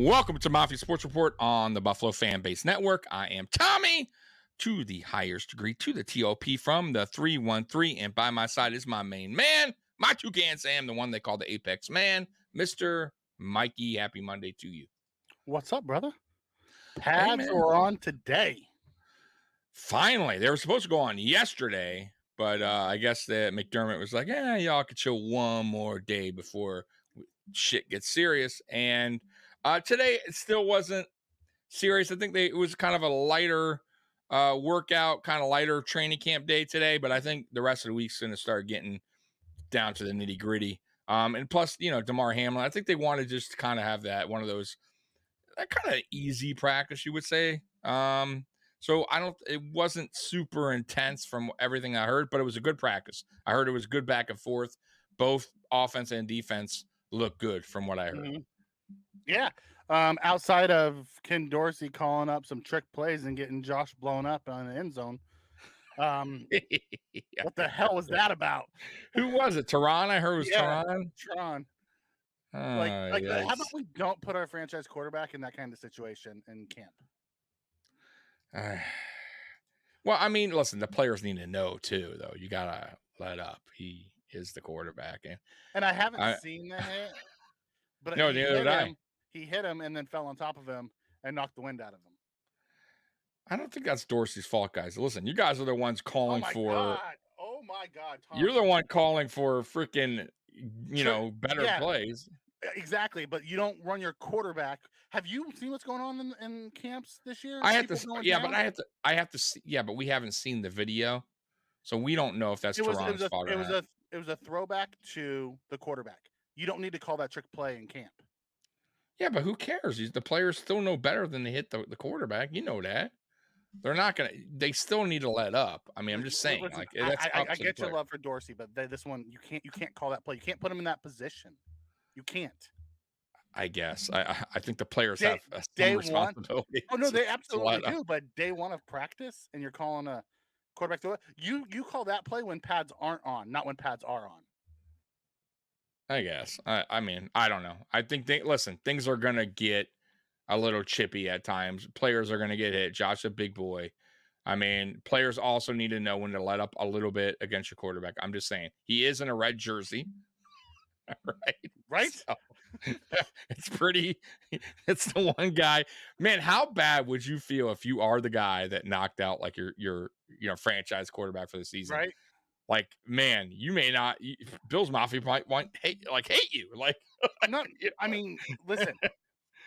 Welcome to Mafia Sports Report on the Buffalo FAMbase Network. I am Tommy, to the highest degree, to the TOP from the 313, and by my side is my main man, my toucan Sam, the one they call the Apex Man, Mr. Mikey. Happy Monday to you. What's up, brother? Pads are on today. Finally, they were supposed to go on yesterday, but I guess that McDermott was like, y'all could show one more day before shit gets serious. And today it still wasn't serious. I think it was kind of a lighter workout, kind of lighter training camp day today, but I think the rest of the week's going to start getting down to the nitty gritty. And plus, DeMar Hamlin, I think they want to just kind of have that kind of easy practice, you would say. So it wasn't super intense from everything I heard, but it was a good practice. I heard it was good back and forth. Both offense and defense look good from what I heard. Mm-hmm. Yeah. Outside of Ken Dorsey calling up some trick plays and getting Josh blown up on the end zone. What the hell was that about? Who was it? Tehran? I heard it was Tehran. Tehran. How about we don't put our franchise quarterback in that kind of situation in camp? Well, I mean, listen, the players need to know too, though. You gotta let up. He is the quarterback, and I haven't seen the hit, but no, the other day he hit him and then fell on top of him and knocked the wind out of him. I don't think that's Dorsey's fault, guys. Listen, you guys are the ones calling for. Oh my God! Tom. You're the one calling for freaking, better plays. Exactly, but you don't run your quarterback. Have you seen what's going on in camps this year? I have to see. Yeah, but we haven't seen the video, so we don't know if that's Tehran's fault or not. It was a throwback to the quarterback. You don't need to call that trick play in camp. Yeah, but who cares? The players still know better than to hit the quarterback. You know that. They're not gonna. They still need to let up. I mean, I'm just saying. Listen, I get your love for Dorsey, but this one you can't call that play. You can't put him in that position. You can't. I guess. I think the players have some responsibility. Oh no, they absolutely do. But day one of practice, and you're calling a quarterback throw. You call that play when pads aren't on, not when pads are on. I guess. I mean, I don't know. I think things are gonna get a little chippy at times. Players are gonna get hit. Josh, a big boy. I mean, players also need to know when to let up a little bit against your quarterback. I'm just saying, he is in a red jersey. Right. So, it's the one guy, man. How bad would you feel if you are the guy that knocked out like your franchise quarterback for the season? Right. Like, man, you may not. Bill's Mafia might hate you. Like, not. I mean, listen.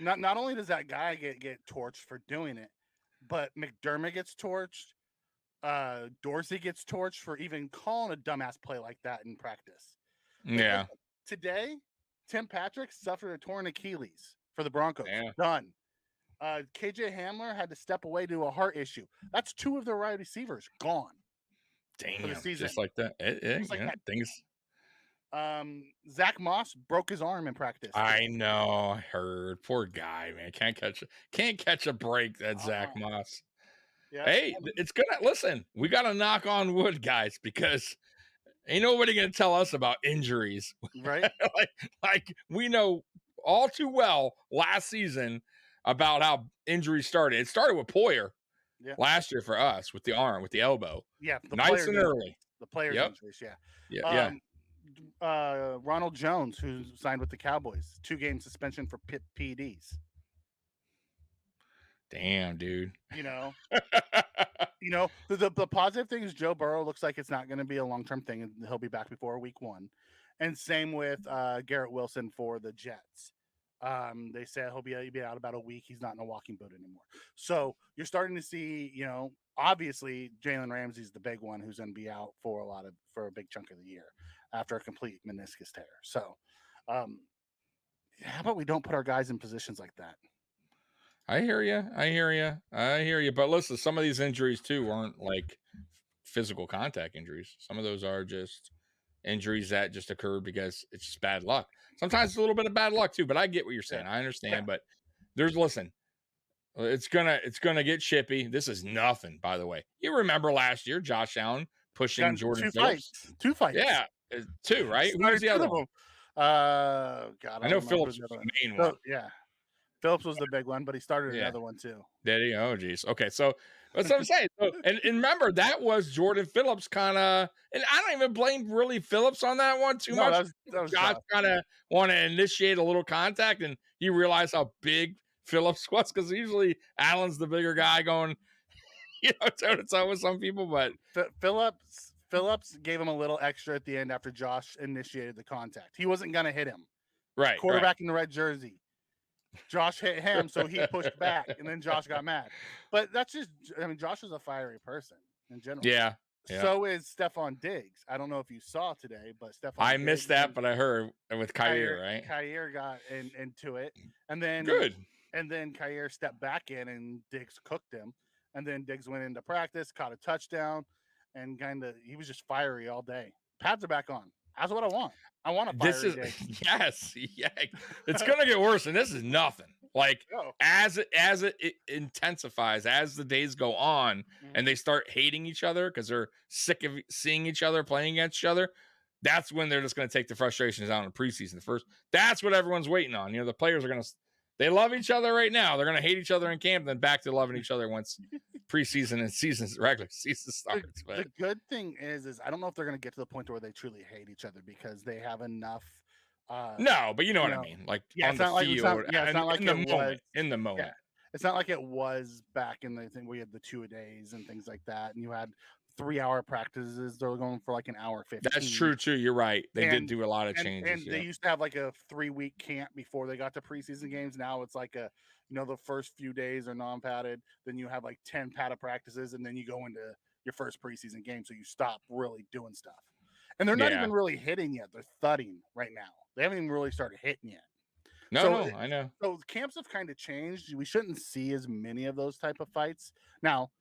Not only does that guy get torched for doing it, but McDermott gets torched. Dorsey gets torched for even calling a dumbass play like that in practice. Yeah. Today, Tim Patrick suffered a torn Achilles for the Broncos. Yeah. Done. KJ Hamler had to step away due to a heart issue. That's two of their wide receivers gone. Damn, for the season. Just like that. Things. Zach Moss broke his arm in practice. I know. I heard. Poor guy, man. Can't catch a break. That Zach Moss. Yeah. Hey, it's gonna listen. We got to knock on wood, guys, because ain't nobody gonna tell us about injuries, right? like we know all too well last season about how injuries started. It started with Poyer last year for us with the arm, with the elbow. Yeah, nice and early. The players' injuries, yeah. Ronald Jones, who signed with the Cowboys, 2-game suspension for PEDs. Damn, dude. The positive thing is Joe Burrow looks like it's not going to be a long-term thing, and he'll be back before week 1. And same with Garrett Wilson for the Jets. They said he'll be out about a week. He's not in a walking boot anymore. So you're starting to see, obviously Jalen Ramsey's the big one who's going to be out for a big chunk of the year after a complete meniscus tear. So how about we don't put our guys in positions like that? I hear you. But listen, some of these injuries too aren't like physical contact injuries. Some of those are just injuries that just occurred because it's just bad luck. Sometimes it's a little bit of bad luck too, but I get what you're saying. I understand, but it's gonna get chippy. This is nothing, by the way. You remember last year, Josh Allen pushing Jordan Phillips. Two fights. Yeah, 2, right? Who was the other one? God, I know Phillips was the main one. Yeah. Phillips was the big one, but he started Yeah. another one too. Did he? Oh, geez. Okay, so that's what I'm saying. So, and remember, that was Jordan Phillips kind of, and I don't even blame really Phillips on that one too No, much. that was Josh Josh. kind of want to initiate a little contact, and he realized how big Phillips was, because usually Allen's the bigger guy going, toe to toe with some people, but Phillips gave him a little extra at the end after Josh initiated the contact. He wasn't gonna hit him. right. Quarterback in the red jersey. Josh hit him, so he pushed back, and then Josh got mad. But that's just, I mean, Josh is a fiery person in general. Yeah. So is Stephon Diggs. I don't know if you saw today, but Stephon I Diggs missed that, but I heard with Kyer, right? Kyer got into it, and then Good. and then Kyer stepped back in, and Diggs cooked him, and then Diggs went into practice, caught a touchdown, and he was just fiery all day. Pads are back on. That's what I want. I want a fiery Diggs. Yes, yeah. It's gonna get worse, and this is nothing. Like as it intensifies, as the days go on, and they start hating each other because they're sick of seeing each other playing against each other. That's when they're just going to take the frustrations out in the preseason. That's what everyone's waiting on. The players are going to, they love each other right now. They're going to hate each other in camp, then back to loving each other once preseason and regular season starts. The good thing is I don't know if they're going to get to the point where they truly hate each other, because they have enough. No, but you know what I mean. Like on the field, it's not like in the moment. Yeah, it's not like it was back in the thing where you had the 2-a-days and things like that, and you had 3-hour practices. They're going for like an hour 15. That's true too. You're right. They did do a lot of changes. And they used to have like a 3-week camp before they got to preseason games. Now it's like the first few days are non-padded. Then you have like 10 padded practices, and then you go into your first preseason game. So you stop really doing stuff. And they're not even really hitting yet. They're thudding right now. They haven't even really started hitting yet. No, I know. So camps have kind of changed. We shouldn't see as many of those type of fights. Now,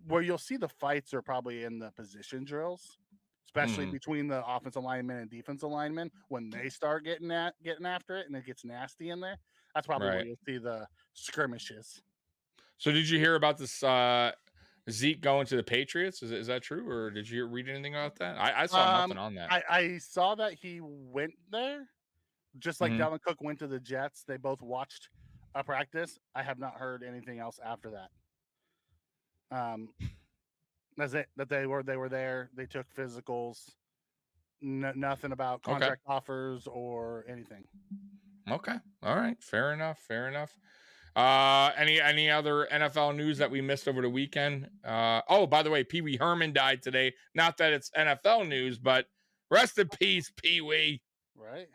where you'll see the fights are probably in the position drills, especially between the offensive linemen and defensive linemen, when they start getting after it and it gets nasty in there. That's probably where you'll see the skirmishes. So did you hear about this Zeke going to the Patriots? Is that true, or did you read anything about that? I saw nothing on that. I saw that he went there, just like Dalvin Cook went to the Jets. They both watched a practice. I have not heard anything else after that. That's it. That they were there. They took physicals. Nothing about contract offers or anything. Okay. All right. Fair enough. Any other NFL news that we missed over the weekend? Oh, by the way, Pee Wee Herman died today. Not that it's NFL news, but rest in peace, Pee Wee. Right.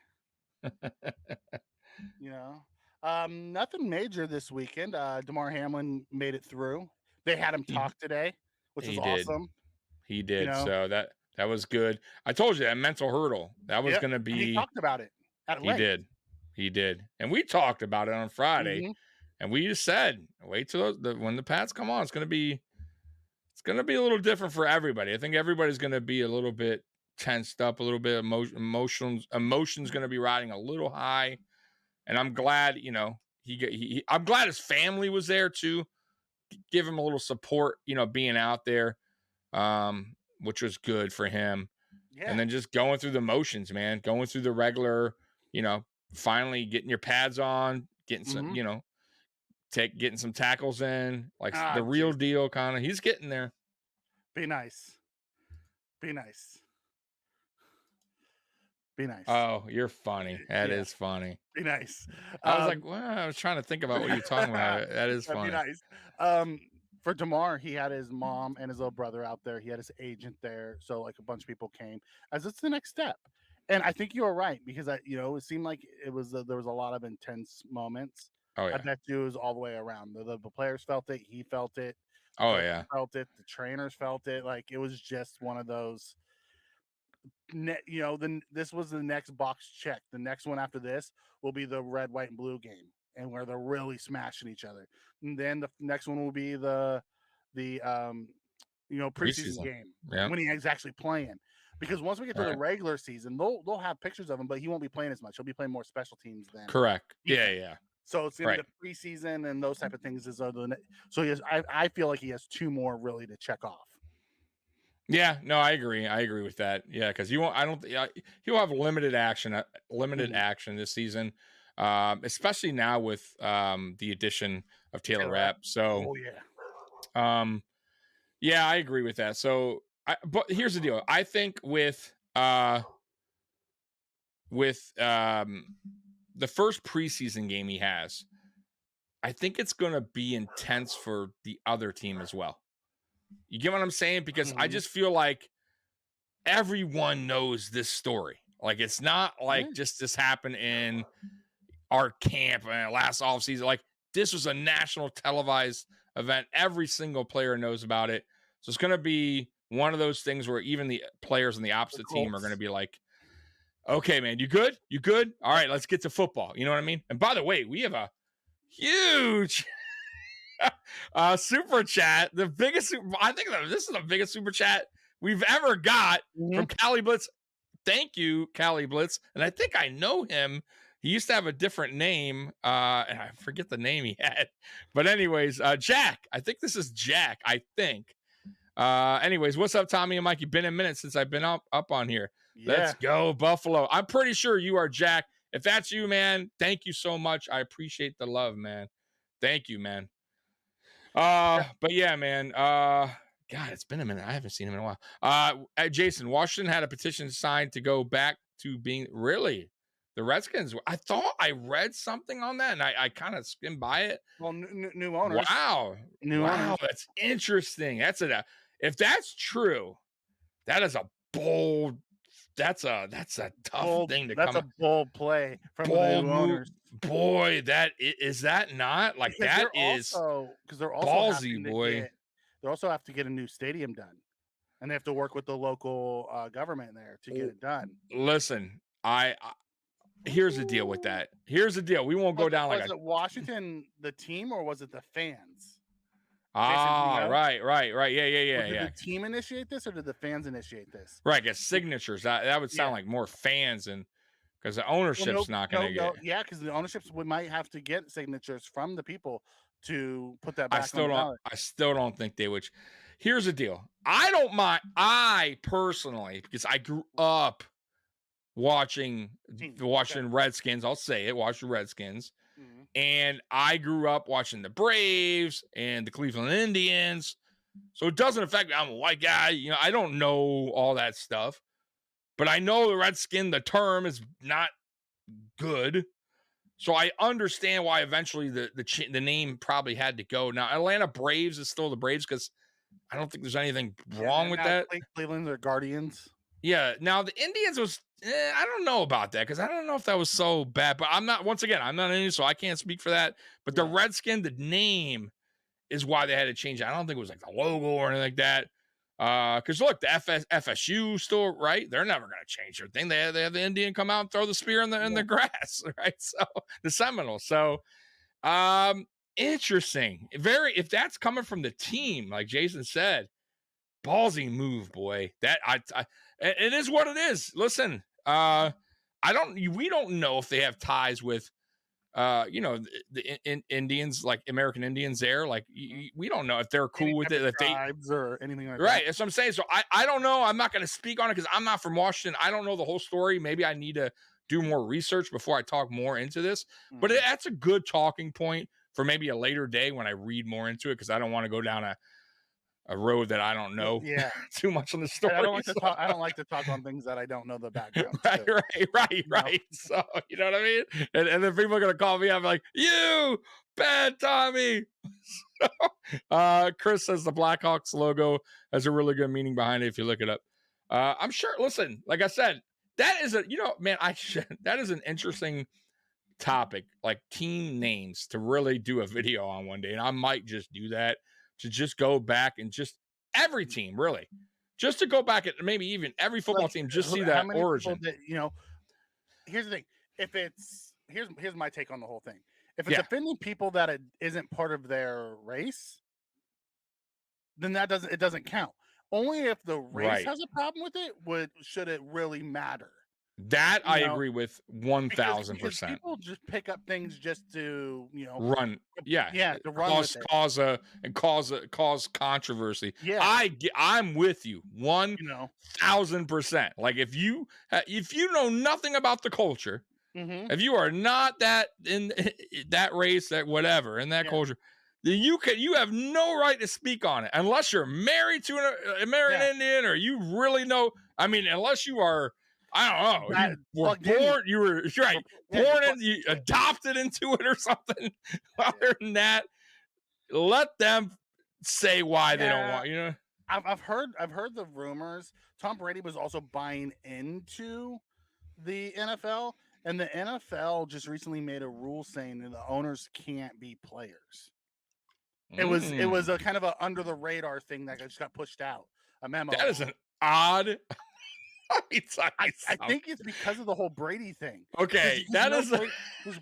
Nothing major this weekend. DeMar Hamlin made it through. They had him talk today, which was awesome. He did. So that was good. I told you that mental hurdle, that was going to be. He talked about it. He did. And we talked about it on Friday. And we just said, wait till when the Pats come on, it's going to be a little different for everybody. I think everybody's going to be a little bit tensed up, a little bit emotions going to be riding a little high. And I'm glad, I'm glad his family was there too. Give him a little support, being out there, which was good for him. Yeah. And then just going through the motions, man, going through the regular, finally getting your pads on, getting some, getting some tackles in, like the real deal kind of. He's getting there. Be nice. Oh, you're funny. That is funny. Be nice. I was like, well, I was trying to think about what you're talking about. That is funny. Be nice. For DeMar, he had his mom and his little brother out there. He had his agent there. So like a bunch of people came, as it's the next step. And I think you were right, because it seemed like there was a lot of intense moments. Oh yeah. I bet you it was all the way around. The players felt it. He felt it. Oh yeah. Felt it. The trainers felt it. Like it was just one of those. This was the next box check. The next one after this will be the red, white, and blue game, and where they're really smashing each other. And then the next one will be the preseason game when he's actually playing. Because once we get to the regular season, they'll have pictures of him, but he won't be playing as much. He'll be playing more special teams then. Correct. Yeah. So it's in the preseason and those type of things. So I feel like he has 2 more really to check off. Yeah, no, I agree with that. Yeah, because he'll have limited action this season. especially now with the addition of Taylor Taylor Rapp. Rapp. So, Oh yeah. yeah, I agree with that. So, but here's the deal. I think with the first preseason game he has, I think it's going to be intense for the other team as well. You get what I'm saying? Because I Mhm. just feel like everyone knows this story. Like it's not Yeah. like just this happened in our camp last offseason. Like this was a national televised event. Every single player knows about it. So it's going to be one of those things where even the players on the The opposite team are going to Colts. be like, okay, man, you good? You good? All right, let's get to football. You know what I mean? And by the way, we have a huge super chat. The biggest, I think this is the biggest super chat we've ever got from Mhm. Cali Blitz. Thank you, Cali Blitz. And I think I know him. He used to have a different name, and I forget the name he had. But anyways, Jack. I think this is Jack. I think. Anyways, what's up, Tommy and Mikey? Been a minute since I've been up on here. Let's Yeah. go, Buffalo. I'm pretty sure you are Jack. If that's you, man, thank you so much. I appreciate the love, man. Thank you, man. Yeah. But yeah, man. God, it's been a minute. I haven't seen him in a while. Jason, Washington had a petition signed to go back to being really the Redskins. I thought I read something on that, and I kind of skimmed by it. Well, new owners. Wow, New wow, owners. that's interesting. If that's true, that is a bold. That's a tough Bold. thing to That's come. a bold play from the Bold new move, owners. boy. Is that not like Because that is they're also ballsy, having to boy. they also have to get a new stadium done, and they have to work with the local government there to get it done. Listen, I here's the deal with that. Here's the deal. We won't go down like Was it Washington the team or was it the fans? Jason, do you know? right. Or did Yeah. the team initiate this or did the fans initiate this? Right, I guess signatures. That would sound Yeah. like more fans and because the Well, ownership's not gonna get. no. Yeah, because the ownerships we might have to get signatures from the people to put that I back on still the don't ballot. I still don't think they would. Here's the deal. I don't mind. I personally, because I grew up watching Team. the Okay. Washington Redskins. I'll say it, Washington Redskins. Mhm. And I grew up watching the Braves and the Cleveland Indians. So it doesn't affect me. I'm a white guy. You know, I don't know all that stuff. But I know the Redskin, the term is not good. So I understand why eventually the name probably had to go. Now, Atlanta Braves is still the Braves because I don't think there's anything wrong And with now that. Cleveland are Guardians. Yeah. Now the Indians was I don't know about that because I don't know if that was so bad. But I'm not. Once again, I'm not an Indian, so I can't speak for that. But the Yeah. Redskin, the name is why they had to change it. I don't think it was like the logo or anything like that. Because look, the FSU still right. They're never going to change their thing. They have the Indian come out and throw the spear in the grass, right? So the Seminoles. So interesting. Very. If that's coming from the team, like Jason said, ballsy move, boy. That it is what it is. Listen, we don't know if they have ties with the Indians, like American Indians there. Like we don't know if they're cool Any with type it. of If they tribes or anything like right, that. that's what I'm saying. So I don't know. I'm not going to speak on it because I'm not from Washington. I don't know the whole story. Maybe I need to do more research before I talk more into this. But Mhm. that's a good talking point for maybe a later day when I read more into it because I don't want to go down a road that I don't know Yeah. too much on the And story. I don't like to talk. I don't like to talk on things that I don't know the background right, to. right. So you know what I mean? And then people are gonna call me up like, you bad Tommy. Chris says the Blackhawks logo has a really good meaning behind it if you look it up. I'm sure. Listen, like I said, that is man, that is an interesting topic, like team names to really do a video on one day. And I might just do that to just go back and just every team really. Just to go back at maybe even every football team, just see How that many people origin. that here's the thing. If it's here's my take on the whole thing. If it's Yeah. offending people that it isn't part of their race, then it doesn't count. Only if the race Right. has a problem with it should it really matter. That I You know, agree with because 1000%. people just pick up things just to Run. Yeah. to run with it. Cause controversy. Yeah, I'm with you you know 1000%. Like if you know nothing about the culture Mm-hmm. If you are not that in that race, that whatever, in that culture, then you have no right to speak on it unless you're married to an American Indian or you really know. I mean, unless you are, I don't know, you were born, you were right, born and you adopted into it or something. Other than that, let them say why they don't want, you know. I've heard the rumors. Tom Brady was also buying into the NFL, and the NFL just recently made a rule saying that the owners can't be players. It was a kind of a under the radar thing that just got pushed out. A memo. That is an odd. I think it's because of the whole Brady thing. Okay, that is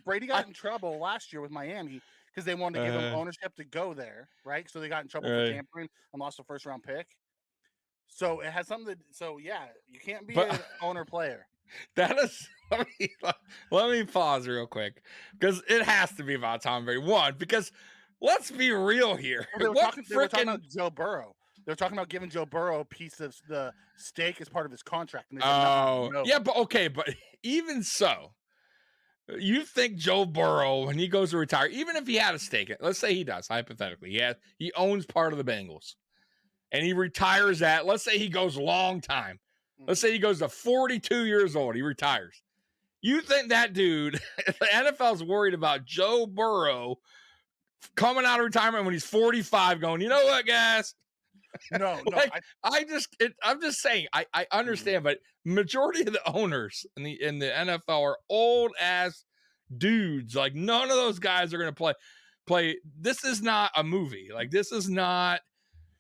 Brady got in trouble last year with Miami because they wanted to give him ownership to go there, right? So they got in trouble for tampering and lost a first round pick. So it has something to. So yeah, you can't be an owner player. That is. Let me pause real quick because it has to be about Tom Brady. One, because let's be real here. They were talking about Joe Burrow. They're talking about giving Joe Burrow a piece of the stake as part of his contract. And they said, no. Yeah, but okay, but even so, you think Joe Burrow, when he goes to retire, even if he had a stake, let's say he does, hypothetically, he owns part of the Bengals, and he retires at, let's say he goes long time. Let's say he goes to 42 years old, he retires. You think that dude, the NFL's worried about Joe Burrow coming out of retirement when he's 45 going, you know what, guys? No, I'm just saying, I understand, but majority of the owners in the NFL are old ass dudes. Like none of those guys are going to play. This is not a movie. Like this is not.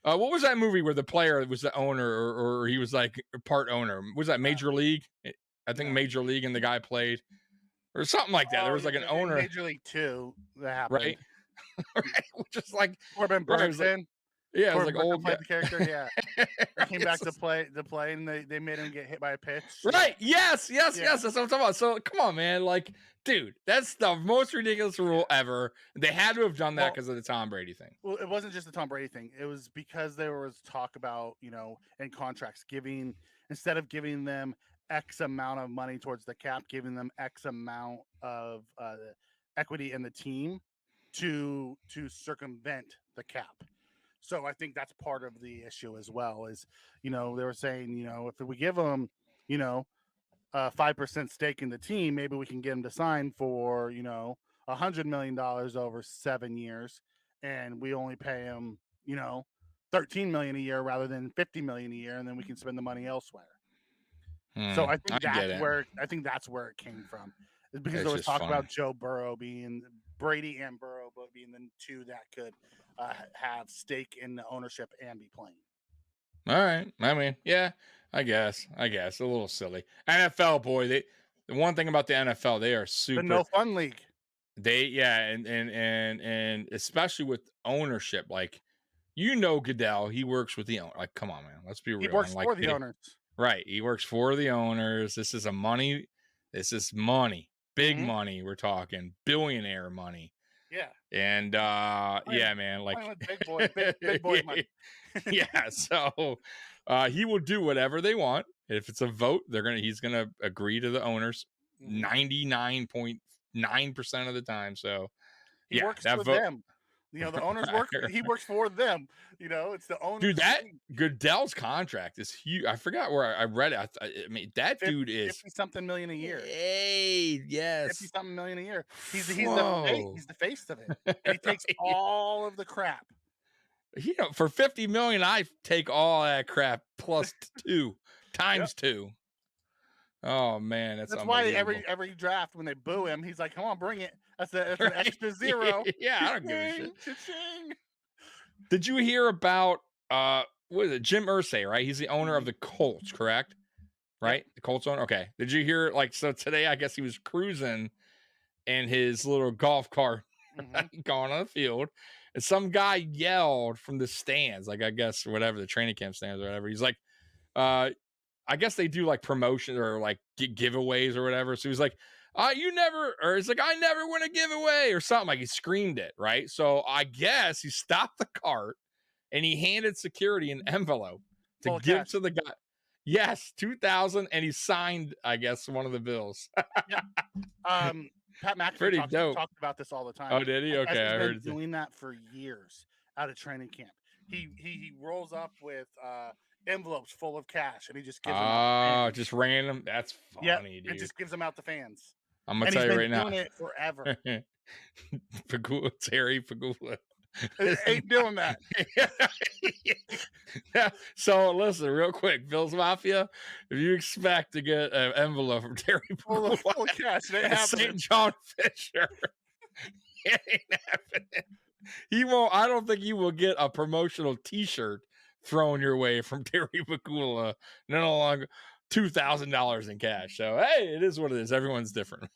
What was that movie where the player was the owner or he was like part owner? Was that Major League? I think Major League and the guy played or something like that. There was like an owner. Major League 2 that happened. Right. Right. Which is like Corbin Burnson. Yeah, it was like old played the character. Yeah, he came back to play, and they made him get hit by a pitch. Right? Yes. That's what I'm talking about. So come on, man. Like, dude, that's the most ridiculous rule ever. They had to have done that because of the Tom Brady thing. Well, it wasn't just the Tom Brady thing. It was because there was talk about in contracts instead of giving them X amount of money towards the cap, giving them X amount of equity in the team to circumvent the cap. So I think that's part of the issue as well is, they were saying, if we give them, a 5% stake in the team, maybe we can get them to sign for, $100 million over 7 years. And we only pay them, $13 million a year rather than $50 million a year. And then we can spend the money elsewhere. So I think that's where it came from. It's because there was talk about Joe Burrow Brady and Burrow being the two that could have stake in the ownership and be playing. All right. I mean, yeah, I guess a little silly. NFL, boy, the one thing about the NFL, they are super the no fun league. And especially with ownership, like Goodell, he works with the owner. Like, come on, man, let's be real. He works for the owners. Right. He works for the owners. This is money. Big money. We're talking billionaire money. Yeah. And man, like big boy money. Yeah. So he will do whatever they want. If it's a vote, he's gonna agree to the owners 99.9% of the time. So he works for them. The owners work. He works for them. It's the owner. Dude, that Goodell's contract is huge. I forgot where I read it. I mean, that dude is 50-something million a year. Hey, yes, 50-something million a year. He's the face of it. And he takes all of the crap. For $50 million, I take all that crap plus 2 times 2. Oh man, that's why every draft when they boo him, he's like, "Come on, bring it." That's an extra zero. Yeah, I don't give a shit. Did you hear about what is it? Jim Irsay, right? He's the owner of the Colts, correct? Right? The Colts owner. Okay. Did you hear so today? I guess he was cruising in his little golf cart, going on the field, and some guy yelled from the stands, like I guess whatever the training camp stands or whatever. He's like, I guess they do like promotion or like giveaways or whatever. So he's like, it's like, I never win a giveaway or something. Like he screamed it, right? So I guess he stopped the cart and he handed security an envelope to give to the guy. Yes, $2,000, and he signed, I guess, one of the bills. Yeah. Pat McAfee Pretty talked dope. about this all the time. Oh, did he? I guess Okay, he's I been heard it. doing that for years out of training camp. He rolls up with envelopes full of cash and he just gives them out to fans. Just random. That's Yep, funny, and dude. just gives them out to fans. I'm gonna And tell he's you been right now. doing it forever. Pagula, Terry Pagula. Ain't doing that. Yeah. So listen, real quick, Bill's Mafia. If you expect to get an envelope from Terry Full of Pagula cash. It ain't at happening. St. John Fisher, it ain't happening. He won't. I don't think you will get a promotional T-shirt thrown your way from Terry Pagula. No longer $2,000 in cash. So hey, it is what it is. Everyone's different.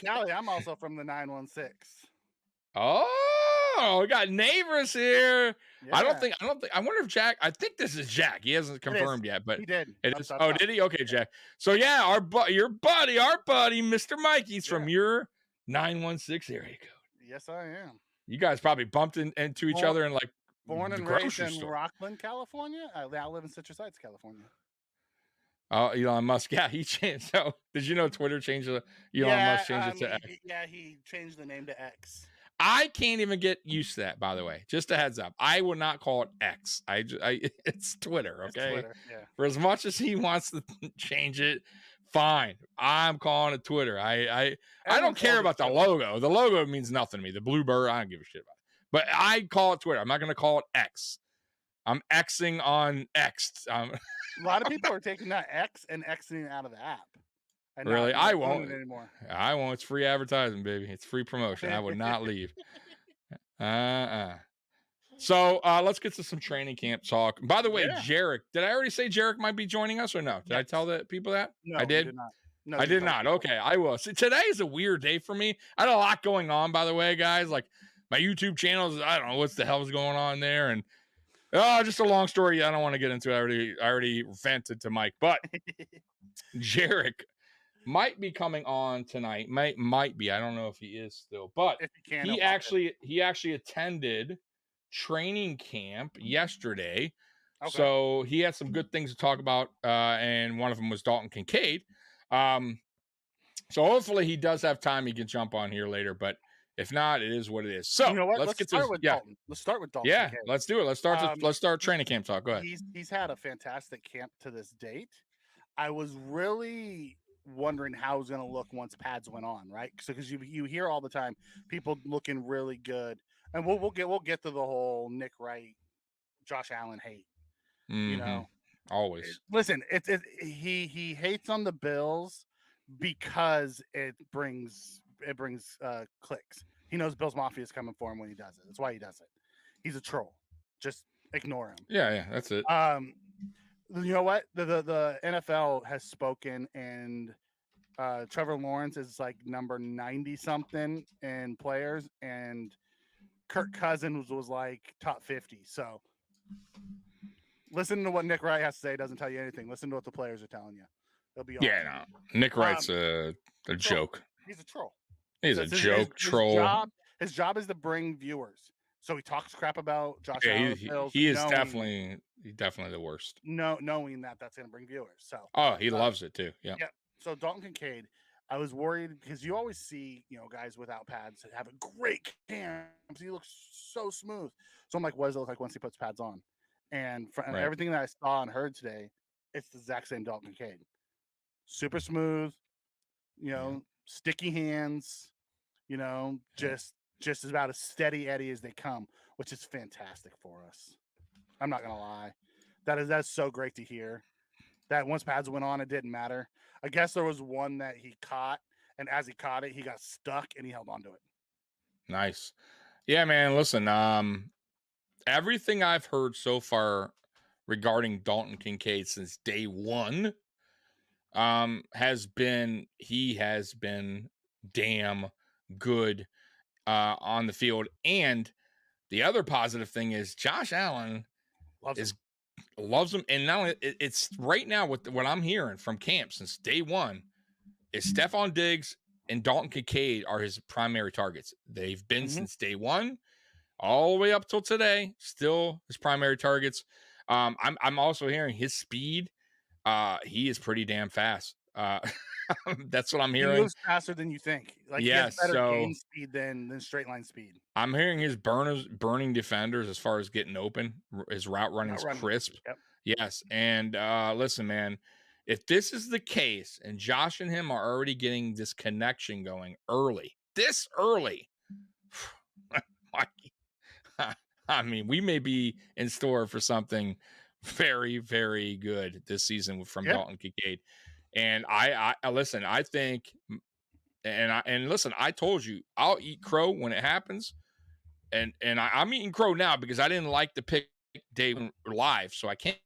Callie, I'm also from the 916. Oh, we got neighbors here. Yeah. I don't think. I wonder if Jack. I think this is Jack. He hasn't confirmed yet, but he did. it is. Oh, did he? Okay, Jack. So yeah, our buddy, Mr. Mikey's from your 916 area code. Yes, I am. You guys probably bumped into each other in like born and raised in Rockland, California. I live in Citrus Heights, California. Oh, Elon Musk. Yeah, he changed. So did you know Twitter changed Elon Musk changed it to X? Yeah, he changed the name to X. I can't even get used to that, by the way. Just a heads up. I would not call it X. It's Twitter, okay? It's Twitter, yeah. For as much as he wants to change it, fine. I'm calling it Twitter. I don't care about the logo. The logo means nothing to me. The blue bird, I don't give a shit about it. But I call it Twitter. I'm not going to call it X. I'm Xing on X. A lot of people are taking that X and Xing out of the app. Really? I won't anymore. I won't. It's free advertising, baby. It's free promotion. I would not leave. So let's get to some training camp talk. By the way, Jarek, did I already say Jarek might be joining us or no? Did I tell the people that? No, I did. You did not. No, I did not. Okay, I will. See, today is a weird day for me. I had a lot going on, by the way, guys. Like my YouTube channels, I don't know what the hell's going on there, and just a long story. I don't want to get into it. I already vented to Mike, but Jarek might be coming on tonight. Might be. I don't know if he is still, but he actually attended training camp yesterday. Okay. So he had some good things to talk about, and one of them was Dalton Kincaid. So hopefully he does have time. He can jump on here later, but if not, it is what it is. So let's start with Dalton. Let's start with Dalton. Yeah, Kincaid. Let's do it. Let's start training camp talk. Go ahead. He's had a fantastic camp to this date. I was really wondering how it was going to look once pads went on, right? So because you hear all the time people looking really good, and we'll get to the whole Nick Wright, Josh Allen hate. Mm-hmm. You know, always listen. He hates on the Bills because it brings clicks. He knows Bills Mafia is coming for him when he does it. That's why he does it. He's a troll. Just ignore him. Yeah, that's it. You know what? The NFL has spoken, and Trevor Lawrence is like number 90 something in players, and Kirk Cousins was like top 50. So listen to what Nick Wright has to say. It doesn't tell you anything. Listen to what the players are telling you. They'll be awesome. No. Nick Wright's a joke. He's a troll. He's a joke troll. His job is to bring viewers. So he talks crap about Josh Allen. He is definitely the worst. Knowing that that's going to bring viewers. So he loves it too. Yeah. Yeah. So Dalton Kincaid, I was worried because you always see guys without pads have a great camp. He looks so smooth. So I'm like, what does it look like once he puts pads on? And from everything that I saw and heard today, it's the exact same Dalton Kincaid. Super smooth. Sticky hands. Just about as steady Eddie as they come, which is fantastic for us. I'm not gonna lie. That's so great to hear. That once pads went on, it didn't matter. I guess there was one that he caught, and as he caught it, he got stuck and he held on to it. Nice. Yeah, man. Listen, everything I've heard so far regarding Dalton Kincaid since day one has been damn good on the field. And the other positive thing is Josh Allen loves him. And now it's right now what I'm hearing from camp since day one is Stephon Diggs and Dalton Kincaid are his primary targets. They've been since day one all the way up till today, still his primary targets. I'm also hearing his speed. He is pretty damn fast. That's what I'm He hearing. moves faster than you think. Like, he has Yes, better so game speed than straight line speed. I'm hearing his burning defenders as far as getting open. His route running Not is running. crisp. Yep. Yes, and listen, man, if this is the case, and Josh and him are already getting this connection going early, this early, Mikey, I mean, we may be in store for something very, very good this season from Yeah. Dalton Kincaid. And I listen. I think, and listen. I told you I'll eat crow when it happens, and I'm eating crow now because I didn't like the pick day live, so I can't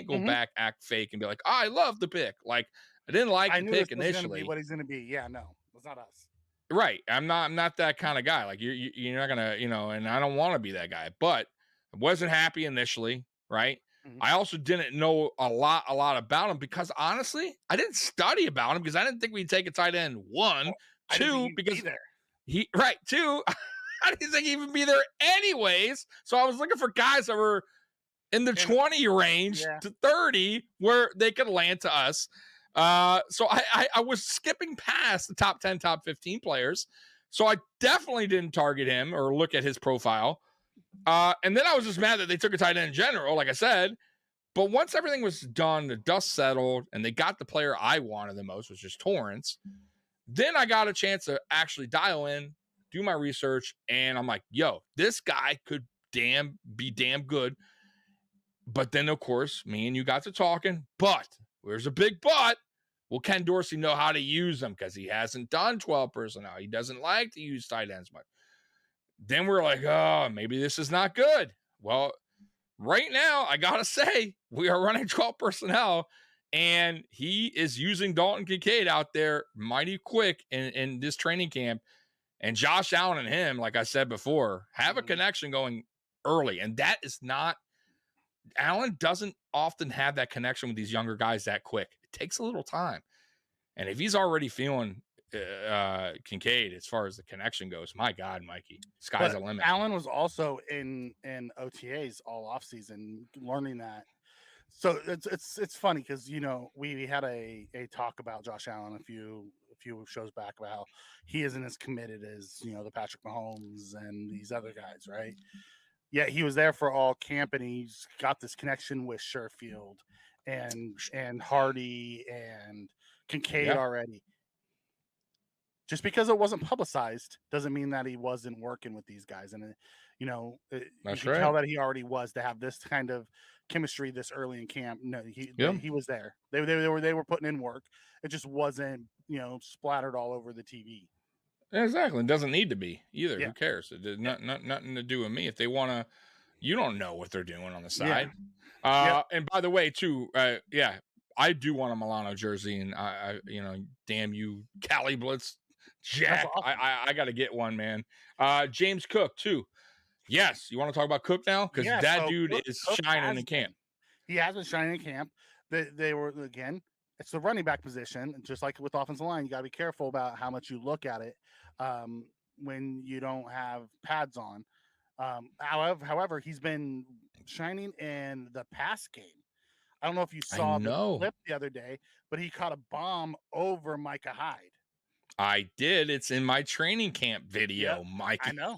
go Mhm. back, act fake, and be like, oh, I love the pick. Like I didn't like I the knew this pick was gonna be initially. what he's gonna be. Yeah, no, it's not us. Right. I'm not that kind of guy. Like you're not gonna, and I don't want to be that guy. But I wasn't happy initially, right? Mhm. I also didn't know a lot about him because honestly, I didn't study about him because I didn't think we'd take a tight end. One, Well, I didn't think two, he'd be because there. two, I didn't think he'd even be there anyways. So I was looking for guys that were in the And 20 range yeah. to 30 where they could land to us. So I was skipping past the top 10, top 15 players. So I definitely didn't target him or look at his profile. And then I was just mad that they took a tight end in general, like I said. But once everything was done, the dust settled, and they got the player I wanted the most, which is Torrance. Then I got a chance to actually dial in, do my research, and I'm like, yo, this guy could be damn good. But then, of course, me and you got to talking. But there's a big but. Will Ken Dorsey know how to use them? Because he hasn't done 12 personnel. He doesn't like to use tight ends much. Then we're like, oh, maybe this is not good. Well, right now, I got to say, we are running 12 personnel, and he is using Dalton Kincaid out there mighty quick in this training camp. And Josh Allen and him, like I said before, have a Mhm. connection going early. And that is not Allen doesn't often have that connection with these younger guys that quick. It takes a little time. And if he's already feeling Kincaid as far as the connection goes, my God, Mikey, sky's But the limit. Allen was also in OTAs all offseason learning that. So it's funny because we had a talk about Josh Allen a few shows back about how he isn't as committed as the Patrick Mahomes and these other guys, right? Yeah, he was there for all camp, and he's got this connection with Sherfield and Hardy and Kincaid Yeah, already. Just because it wasn't publicized doesn't mean that he wasn't working with these guys, and you that's can tell right. that he already was to have this kind of chemistry this early in camp. No, Yeah, he was there. They were putting in work. It just wasn't splattered all over the TV. exactly. It doesn't need to be either. Yeah, Who cares? It did yeah, nothing to do with me. If they want to, you don't know what they're doing on the yeah, side. yep. And by the way, too, yeah, I do want a Milano jersey, and damn you, Cali Blitz, That's Jack. awesome. I got to get one, man. James Cook too. Yes, you want to talk about Cook now because Yeah, that so dude Cook, is Cook shining has in camp. been. He has been shining in camp. They were again. It's the running back position, just like with offensive line. You got to be careful about how much you look at it um, when you don't have pads on. However, he's been shining in the pass game. I don't know if you I saw the know. clip the other day, but he caught a bomb over Micah Hyde. I did. It's in my training camp Yep, video, I Mikey. know.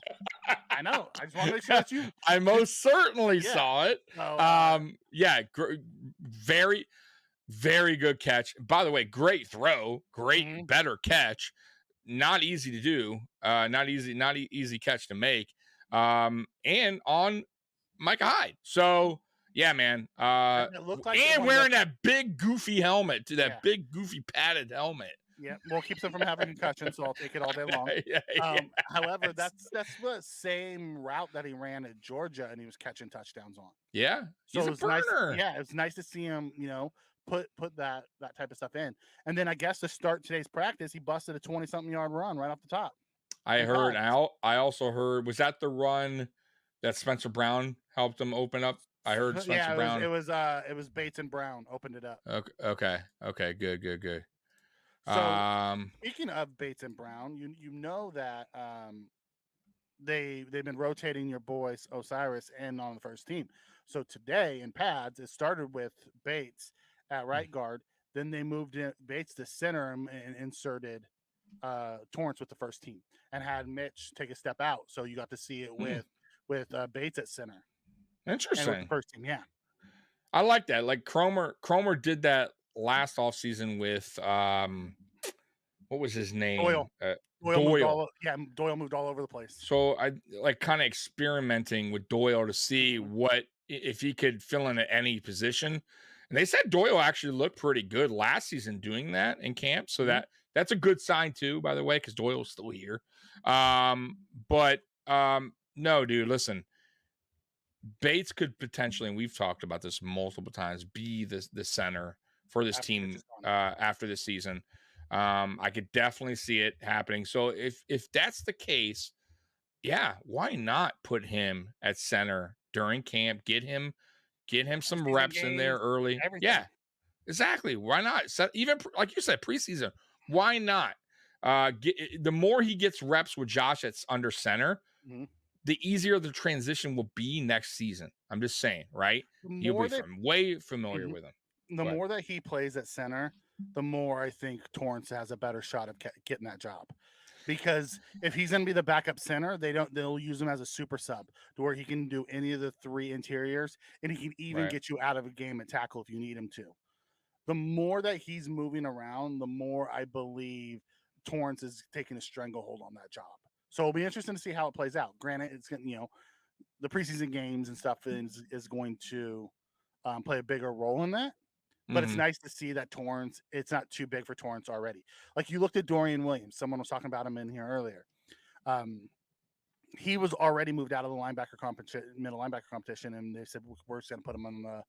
I know. I just want to make sure that I you most certainly yeah. saw it. So Yeah, very, very good catch. By the way, great throw, mhm. better catch. Not easy to do. Not easy catch to make. And on Micah Hyde. So yeah, man. It looked like And one of the wearing that big goofy helmet, to that yeah. big goofy padded helmet. Yeah, well, it keeps him from having concussion, so I'll take it all day long. Yeah, However, yes. that's the same route that he ran at Georgia, and he was catching touchdowns on. Yeah, So he's it a was nice. burner. Yeah, it was nice to see him, put that type of stuff in. And then I guess to start today's practice, he busted a 20-something yard run right off the top I from heard. pads. I also heard. Was that the run that Spencer Brown helped him open up? I heard Spencer Yeah, Brown. it was Bates and Brown opened it up. Okay. Good. So Um, speaking of Bates and Brown, you know that they've been rotating your boys Osiris in on the first team. So today in pads, it started with Bates at right guard. Then they moved Bates to center and inserted Torrance with the first team, and had Mitch take a step out. So you got to see it with Bates at center and with the Interesting. first team. Yeah. I like that. Like Cromer did that last offseason with what was his Doyle. name? Doyle Doyle. Doyle moved all over the place. So I like kind of experimenting with Doyle to see Mhm. what if he could fill in at any position. And they said Doyle actually looked pretty good last season doing that in camp. So Mhm. that's a good sign too, by the way, because Doyle's still here. But no, dude, listen, Bates could potentially, and we've talked about this multiple times, be the center for this After Mitch team is gone. after this season. I could definitely see it happening. So if that's the case, yeah, why not put him at center during camp? Get him some Preseason reps in there games, early. everything. Yeah, exactly. Why not? Even like you said, preseason. Why not? The more he gets reps with Josh that's under center, Mhm. the easier the transition will be next season. I'm just saying, right? The He'll be more that way familiar mhm, with him. the Go ahead. more that he plays at center, the more I think Torrance has a better shot of getting that job. Because if he's going to be the backup center, they'll use him as a super sub to where he can do any of the three interiors, and he can even Right. get you out of a game at tackle if you need him to. The more that he's moving around, the more I believe Torrance is taking a stranglehold on that job. So it'll be interesting to see how it plays out. Granted, it's going the preseason games and stuff is going to play a bigger role in that. But it's Hmm. nice to see that Torrance, it's not too big for Torrance already. Like you looked at Dorian Williams, someone was talking about him in here earlier. Um, he was already moved out of the middle linebacker competition, and they said we're just going to put him on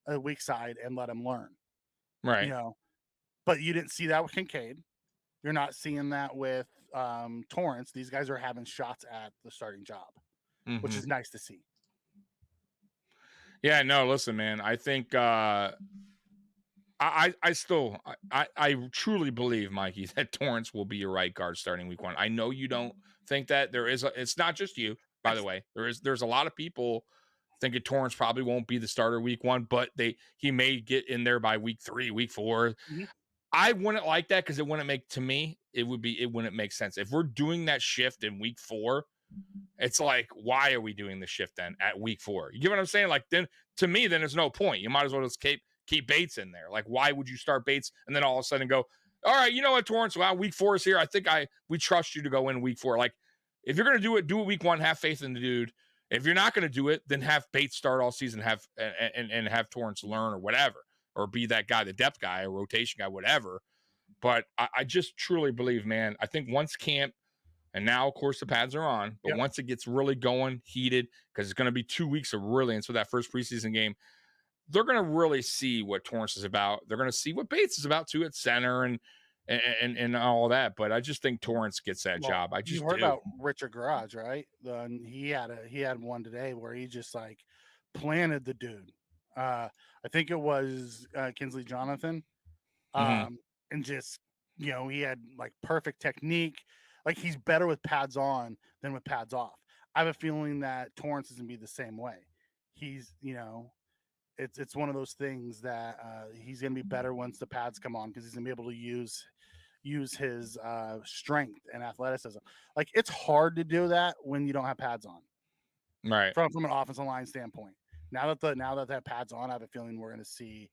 the weak side and let him learn. You Right. know, but you didn't see that with Kincaid. You're not seeing that with Torrance. These guys are having shots at the starting job, which Hmm. is nice to see. Yeah. No. Listen, man. I think I still I truly believe, Mikey, that Torrance will be your right guard starting week 1. I know you don't think that. It's not just you, by the way. There's a lot of people thinking Torrance probably won't be the starter week 1, but he may get in there by week 3, week 4. Mhm. I wouldn't like that because it wouldn't make sense. If we're doing that shift in week 4, it's like, why are we doing the shift then at week 4? You get what I'm saying? Like, then to me, then there's no point. You might as well just keep Bates in there. Like, why would you start Bates and then all of a sudden go, all right, you know what, Torrance? Well, week 4 is here. I think we trust you to go in week 4. Like, if you're gonna do it week 1. Have faith in the dude. If you're not gonna do it, then have Bates start all season. And have Torrance learn or whatever, or be that guy, the depth guy, or rotation guy, whatever. But I just truly believe, man. I think once camp. And now, of course, the pads are on. But Yep. once it gets really going, heated, because it's going to be 2 weeks of really, and so that first preseason game, they're going to really see what Torrance is about. They're going to see what Bates is about too at center and all that. But I just think Torrance gets that Well, job. I you just heard do. about Richard Garage, right? He had one today where he just like planted the dude. I think it was Kinsley Jonathan, Hmm. um, and just he had like perfect technique. Like he's better with pads on than with pads off. I have a feeling that Torrance is gonna be the same way. He's it's one of those things that he's gonna be better once the pads come on because he's gonna be able to use his strength and athleticism. Like it's hard to do that when you don't have pads on Right. from an offensive line standpoint. Now that that pads on, I have a feeling we're going to see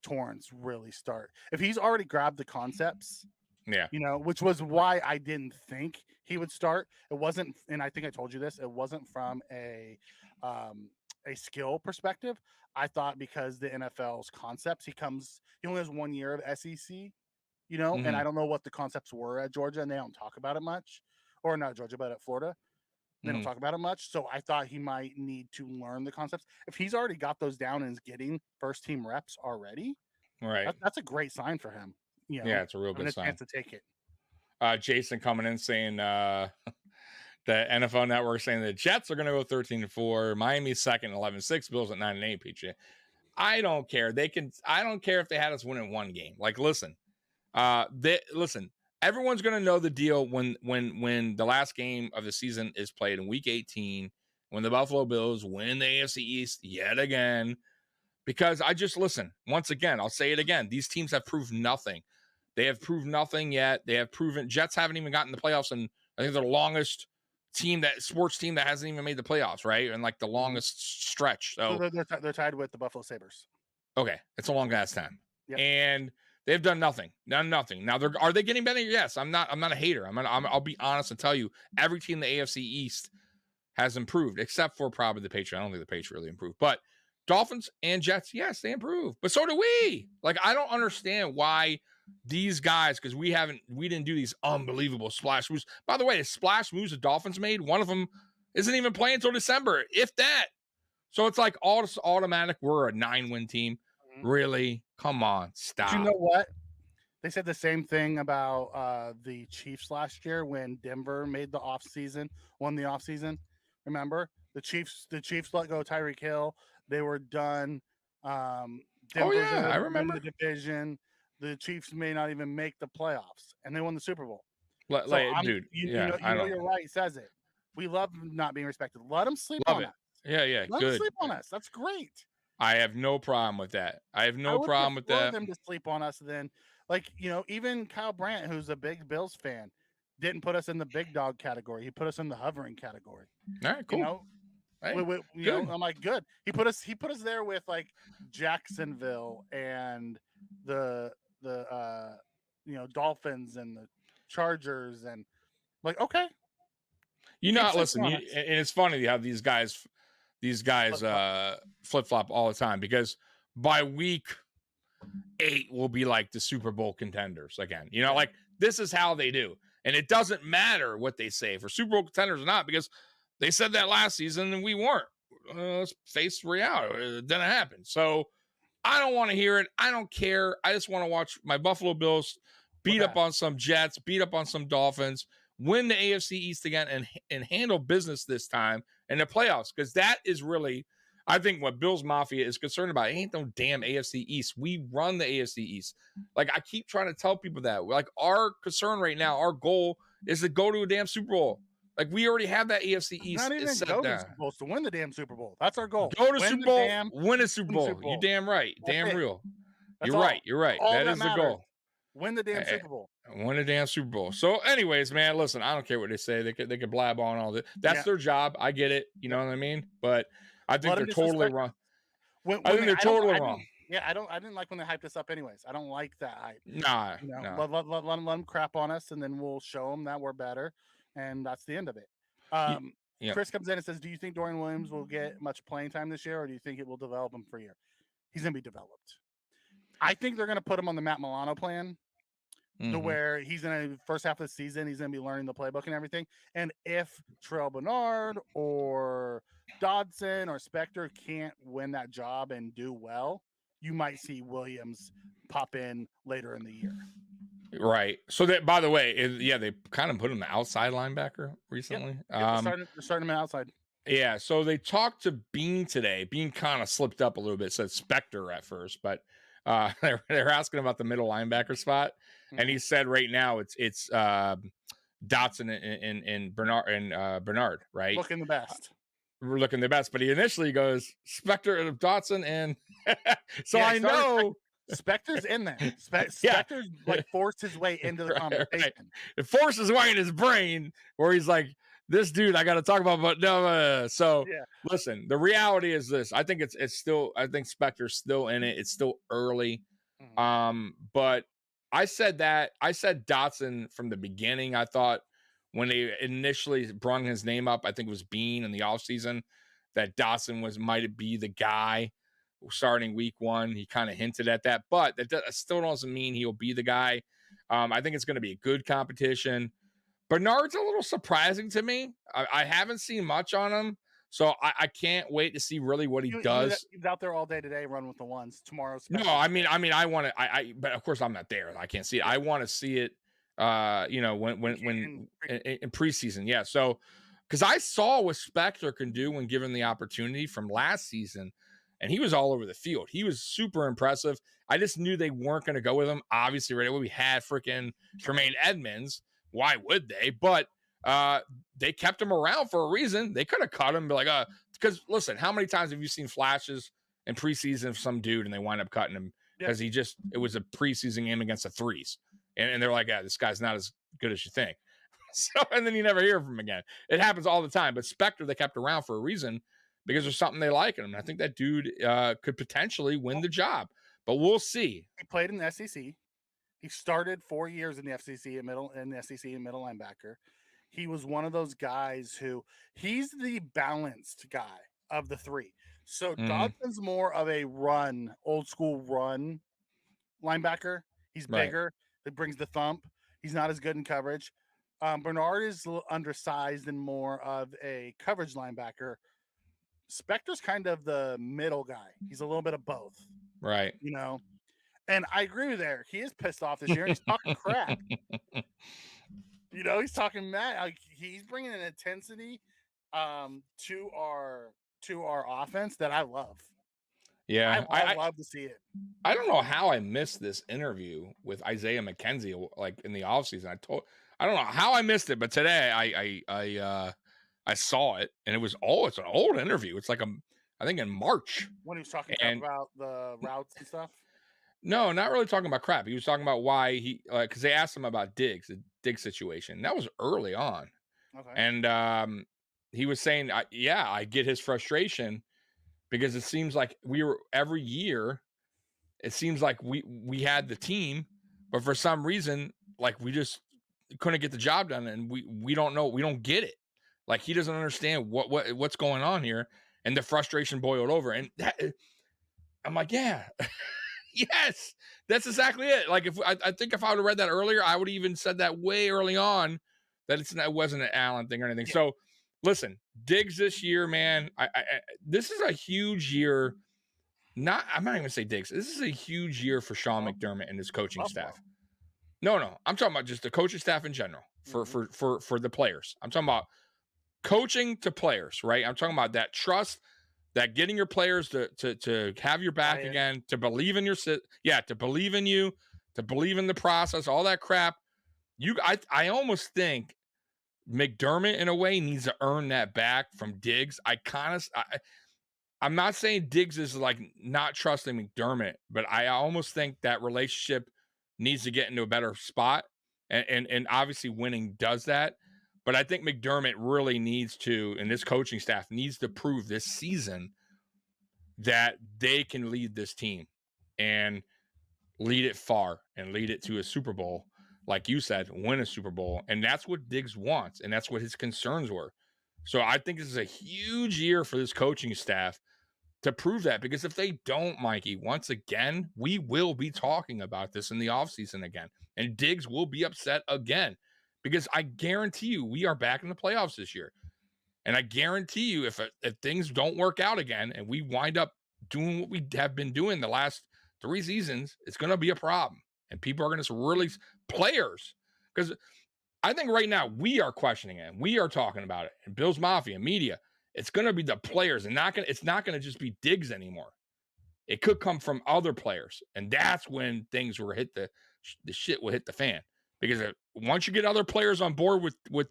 Torrance really start. If he's already grabbed the concepts, Yeah. which was why I didn't think he would start. It wasn't, and I think I told you this. It wasn't from a skill perspective. I thought because the NFL's concepts, he only has 1 year of SEC, and Hmm. I don't know what the concepts were at Georgia, and they don't talk about it much, or not Georgia, but at Florida, they don't Hmm. talk about it much. So I thought he might need to learn the concepts. If he's already got those down and is getting first team reps already, Right. that's a great sign for him. Yeah, it's a real Having good a sign. chance to take it. Jason coming in saying the NFL Network saying the Jets are going to go 13-4, Miami's second 11-6, Bills at 9-8. PJ, I don't care. I don't care if they had us winning one game. Like, listen, listen. Everyone's gonna know the deal when the last game of the season is played in Week 18, when the Buffalo Bills win the AFC East yet again, because I just listen. Once again, I'll say it again. These teams have proved nothing. They have proved nothing yet. They have proven Jets haven't even gotten the playoffs, and I think they're the longest sports team that hasn't even made the playoffs, right? And like the longest stretch. So they're tied with the Buffalo Sabres. Okay, it's a long ass time, Yep. and they've done nothing. Done nothing. Now are they getting better? Yes. I'm not a hater. I'll be honest and tell you, every team in the AFC East has improved, except for probably the Patriots. I don't think the Patriots really improved, but Dolphins and Jets, yes, they improved, but so do we. Like, I don't understand why these guys, because we didn't do these unbelievable splash moves. By the way, the splash moves the Dolphins made, one of them isn't even playing until December, if that. So it's like all this automatic. We're a 9-win team. Really? Come on, stop. But you know what? They said the same thing about the Chiefs last year when Denver made won the offseason. Remember? The Chiefs let go Tyreek Hill. They were done. I remember the division. The Chiefs may not even make the playoffs, and they won the Super Bowl. Dude, you're right. He says it. We love not being respected. Let them sleep on us. Yeah, Let them sleep on us. That's great. I have no problem with that. I have no problem with that. Them to sleep on us then. Like, even Kyle Brandt, who's a big Bills fan, didn't put us in the big dog category. He put us in the hovering category. All right, cool. I'm like, good. He put us there with like Jacksonville and the Dolphins and the Chargers, and like, okay. Listen, and it's funny how these guys flip-flop all the time, because by week 8 will be like the Super Bowl contenders again. Like, this is how they do. And it doesn't matter what they say for Super Bowl contenders or not, because they said that last season and we weren't. Let's face reality. It didn't happen. So I don't want to hear it. I don't care. I just want to watch my Buffalo Bills beat up on some Jets, beat up on some Dolphins, win the AFC East again, and handle business this time in the playoffs. Because that is really, I think, what Bills Mafia is concerned about. It ain't no damn AFC East. We run the AFC East. Like, I keep trying to tell people that. Like, our concern right now, our goal is to go to a damn Super Bowl. Like, we already have that AFC East. Not even go to the Super Bowl, to win the damn Super Bowl. That's our goal. Go to Super Bowl, win a Super Bowl. You damn right. Damn real. You're right. That is the goal. Win the damn Super Bowl. Win the damn Super Bowl. So, anyways, man, listen, I don't care what they say. They could blab on all this. That's their job. I get it. You know what I mean? But I think they're totally wrong. I think they're totally wrong. Yeah, I didn't like when they hyped us up anyways. I don't like that hype. Nah. Let them crap on us, and then we'll show them that we're better, and that's the end of it. Chris comes in and says, do you think Dorian Williams will get much playing time this year, or do you think it will develop him for a year? He's going to be developed. I think they're going to put him on the Matt Milano plan, to where he's going to, first half of the season, he's going to be learning the playbook and everything. And if Terrell Bernard or Dodson or Spector can't win that job and do well, you might see Williams pop in later in the year. Right. So that, by the way, they kind of put him the outside linebacker recently. Yep. They're starting him outside. Yeah. So they talked to Bean today. Bean kind of slipped up a little bit, said Spector at first, but they're asking about the middle linebacker spot, and he said right now it's Dotson and Bernard, right? Looking the best. We're looking the best, but he initially goes Spector and Dotson, and so I know. Spector's in there. Spector's like forced his way into the conversation. Right. It forced his way in his brain where he's like, this dude I got to talk about, but no. Listen, the reality is this. I think it's still, I think Spector's still in it. It's still early. But I said Dotson from the beginning. I thought when they initially brought his name up, I think it was Bean in the offseason, that Dotson might be the guy starting week 1. He kind of hinted at that, but that still doesn't mean he'll be the guy. I think it's going to be a good competition. Bernard's a little surprising to me. I haven't seen much on him, so I can't wait to see really what he does. He's out there all day today, running with the ones. Tomorrow's no, I mean, I want to. But of course, I'm not there. I can't see it. I want to see it. When in preseason, yeah. So, because I saw what Spector can do when given the opportunity from last season. And he was all over the field. He was super impressive. I just knew they weren't going to go with him. Obviously, right away, we had freaking Tremaine Edmonds. Why would they? But they kept him around for a reason. They could have cut him, be like, because listen, how many times have you seen flashes in preseason of some dude, and they wind up cutting him Yep. because it was a preseason game against the threes. And they're like, yeah, this guy's not as good as you think. So, and then you never hear from him again. It happens all the time. But Spector, they kept around for a reason because there's something they like in him. And I think that dude could potentially win the job, but we'll see. He played in the SEC. He started 4 years in the FCC in the SEC and middle linebacker. He was one of those guys who he's the balanced guy of the three. So Dodson's more of a run, old school run linebacker. He's bigger. It brings the thump. He's not as good in coverage. Bernard is a little undersized and more of a coverage linebacker. Spector's kind of the middle guy. He's a little bit of both. Right. You know, and I agree with Eric. He is pissed off this year. And he's talking crap. You know, he's talking mad. Like, he's bringing an intensity to our offense that I love. Yeah, I love to see it. I don't know how I missed this interview with Isaiah McKenzie like in the offseason. I don't know how I missed it, but today I saw it, and it's an old interview. It's like I think in March when he was talking about the routes and stuff. No, not really talking about crap. He was talking about why because they asked him about the Diggs situation. That was early on, okay. And he was saying, I get his frustration because it seems like every year. It seems like we had the team, but for some reason, like we just couldn't get the job done, and we don't know, we don't get it. Like he doesn't understand what's going on here, and the frustration boiled over. And I'm like, yeah, yes, that's exactly it. Like I think if I would have read that earlier, I would have even said that way early on that it wasn't an Allen thing or anything. Yeah. So listen, Diggs this year, man, this is a huge year. I'm not even gonna say Diggs. This is a huge year for Sean McDermott and his coaching staff. No, I'm talking about just the coaching staff in general for the players. I'm talking about coaching to players, right? I'm talking about that trust, that getting your players to have your back again, to believe in to believe in you, to believe in the process, all that crap. I almost think McDermott in a way needs to earn that back from Diggs. I'm not saying Diggs is like not trusting McDermott, but I almost think that relationship needs to get into a better spot. And obviously winning does that. But I think McDermott really needs to, and this coaching staff needs to prove this season that they can lead this team and lead it far and lead it to a Super Bowl. Like you said, win a Super Bowl. And that's what Diggs wants. And that's what his concerns were. So I think this is a huge year for this coaching staff to prove that, because if they don't, Mikey, once again, we will be talking about this in the offseason again, and Diggs will be upset again, because I guarantee you we are back in the playoffs this year. And I guarantee you if things don't work out again and we wind up doing what we have been doing the last 3 seasons, it's going to be a problem. And people are going to really, players, because I think right now we are questioning it. We are talking about it. And Bills Mafia, media, it's going to be the players, and it's not going to just be Diggs anymore. It could come from other players. And that's when things will hit the shit will hit the fan. Because once you get other players on board with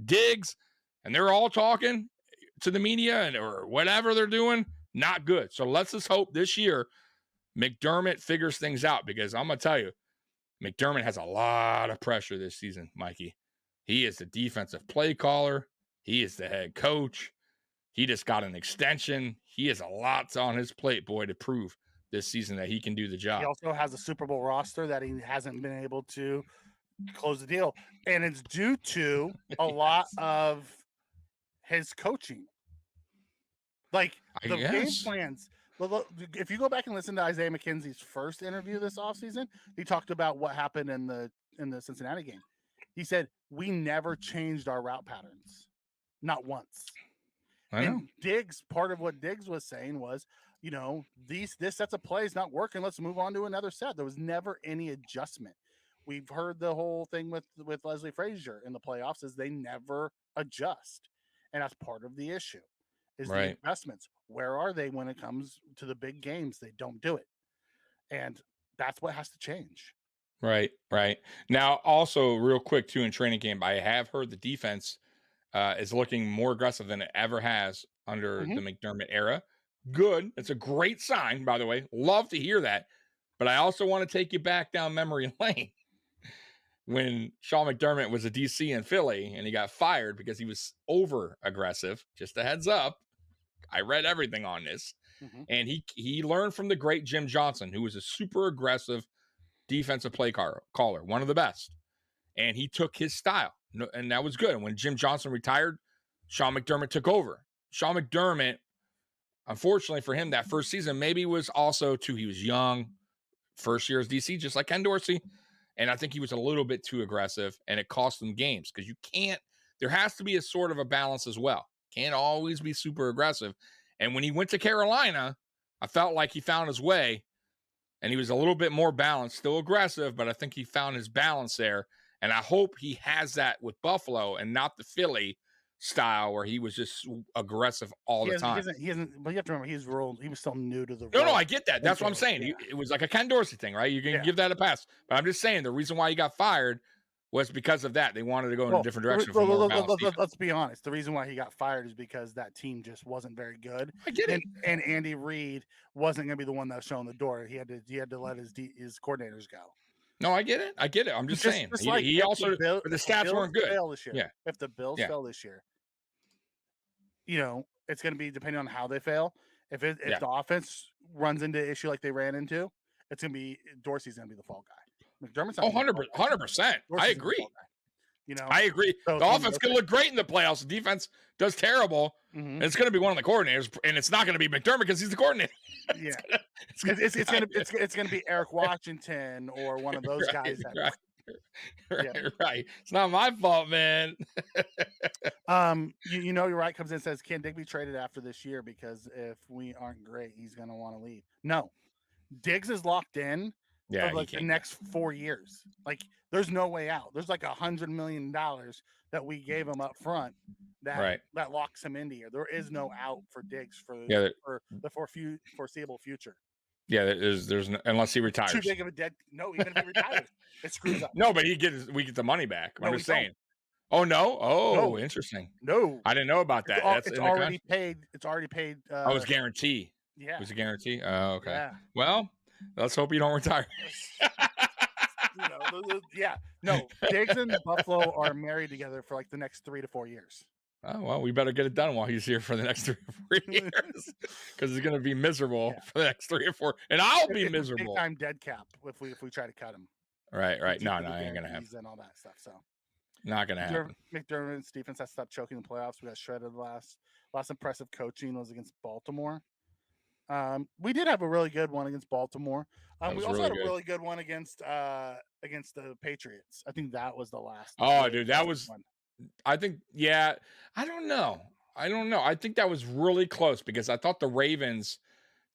Diggs and they're all talking to the media or whatever they're doing, not good. So let's just hope this year McDermott figures things out, because I'm going to tell you, McDermott has a lot of pressure this season, Mikey. He is the defensive play caller. He is the head coach. He just got an extension. He has a lot on his plate, boy, to prove this season that he can do the job. He also has a Super Bowl roster that he hasn't been able to close the deal. And it's due to a lot of his coaching. Like the game plans. If you go back and listen to Isaiah McKenzie's first interview this offseason, he talked about what happened in the Cincinnati game. He said, we never changed our route patterns. Not once. And Diggs, part of what Diggs was saying was, this sets of plays not working. Let's move on to another set. There was never any adjustment. We've heard the whole thing with Leslie Frazier in the playoffs is they never adjust. And that's part of the issue is the adjustments. Where are they when it comes to the big games? They don't do it. And that's what has to change. Right. Now, also real quick too, in training camp, I have heard the defense is looking more aggressive than it ever has under the McDermott era. Good. It's a great sign, by the way. Love to hear that. But I also want to take you back down memory lane when Sean McDermott was a DC in Philly and he got fired because he was over aggressive. Just a heads up. I read everything on this. Mm-hmm. And he learned from the great Jim Johnson, who was a super aggressive defensive play caller, one of the best. And he took his style, and that was good. And when Jim Johnson retired, Sean McDermott took over. Sean McDermott, unfortunately for him, that first season maybe was also too, he was young, first year as DC, just like Ken Dorsey. And I think he was a little bit too aggressive, and it cost them games because you can't, there has to be a sort of a balance as well. Can't always be super aggressive. And when he went to Carolina, I felt like he found his way, and he was a little bit more balanced, still aggressive, but I think he found his balance there. And I hope he has that with Buffalo and not the Philly style where he was just aggressive all the time. He hasn't, but you have to remember, he was still new to the No, role. I get that. That's what I'm saying. Yeah. It was like a Ken Dorsey thing, right? You can give that a pass. But I'm just saying the reason why he got fired was because of that. They wanted to go in a different direction. Let's be honest. The reason why he got fired is because that team just wasn't very good. I get it. And Andy Reid wasn't going to be the one that was showing the door. He had to let his coordinators go. No, I get it. I'm just saying. He also, the stats weren't good. This year, if the Bills fail this year, it's going to be depending on how they fail. If the offense runs into an issue like they ran into, it's going to be Dorsey's going to be the fall guy. McDermott's 100%. I agree. I agree. So, the offense can look great in the playoffs. The defense does terrible. Mm-hmm. And it's going to be one of the coordinators, and it's not going to be McDermott because he's the coordinator. It's going to be Eric Washington or one of those guys. Right. It's not my fault, man. You're right. Comes in and says, "Can Diggs be traded after this year? Because if we aren't great, he's going to want to leave." No, Diggs is locked in. Yeah, for the next 4 years. Like, there's no way out. There's like $100 million that we gave him up front that locks him into here. There is no out for Diggs for the foreseeable future. Yeah, there's no, unless he retires. Too big of a dead. No, even if he retires, it screws up. No, but we get the money back. I'm just saying. Oh no! Oh, no. Interesting. No, I didn't know about that. It's already paid. It's already paid. I was guaranteed. Yeah, it was a guarantee. Oh, okay. Yeah. Well, let's hope you don't retire. No. Diggs and Buffalo are married together for like the next 3 to 4 years. Oh, well, we better get it done while he's here for the next 3 or 4 years, because he's going to be miserable for the next 3 or 4, and I'll be miserable. Big time dead cap if we try to cut him. Right. No, I ain't gonna happen. And all that stuff. So not gonna happen. McDermott's defense has stopped choking the playoffs. We got shredded last impressive coaching was against Baltimore. We did have a really good one against Baltimore. We also had a really good one against the Patriots. I think that was the last. Oh, dude, that was one. I think, I don't know. I think that was really close because I thought the Ravens,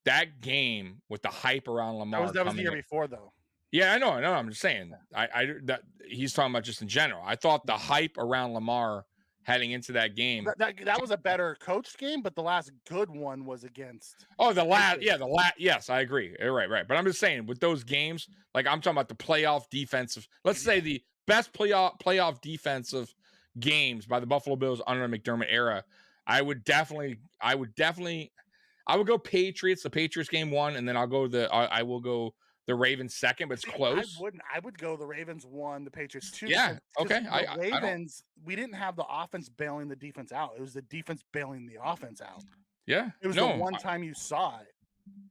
that game with the hype around Lamar. That was the year before, though. Yeah, I know. I'm just saying. That he's talking about just in general. I thought the hype around Lamar heading into that game. That was a better coached game, but the last good one was against. Oh, the last. Yes, I agree. Right. But I'm just saying with those games, like I'm talking about the playoff defensive. Let's say the best playoff defensive games by the Buffalo Bills under the McDermott era. I would go Patriots. The Patriots game 1, and then I will go the Ravens second, but it's close. I would go the Ravens 1, the Patriots 2. Yeah. Okay. The Ravens, we didn't have the offense bailing the defense out. It was the defense bailing the offense out. Yeah. It was the one time you saw it.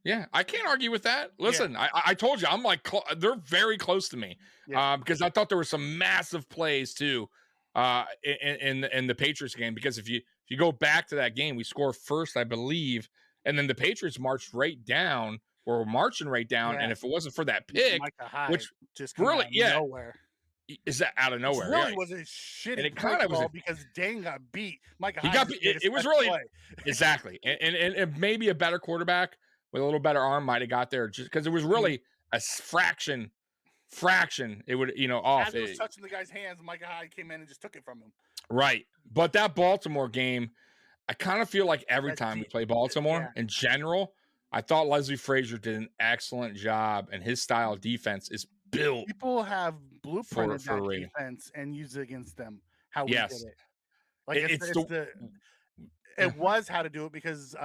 Yeah, I can't argue with that. Listen, I told you, I'm like, they're very close to me because I thought there were some massive plays too in the Patriots game. Because if you go back to that game, we score first, I believe, and then the Patriots marched right down. Or marching right down, and if it wasn't for that pick, which just really nowhere, is that out of nowhere? It really was a shitty and it kind of was because Dane got beat. Micah Hyde got beat. It was really exactly, and maybe a better quarterback with a little better arm might have got there, just because it was really a fraction. It would off. As it was touching the guy's hands, Micah Hyde came in and just took it from him. Right, but that Baltimore game, I kind of feel like every time we play Baltimore in general. I thought Leslie Frazier did an excellent job, and his style of defense is built. People have blueprinted that defense and used it against them. How we did it, like it was how to do it because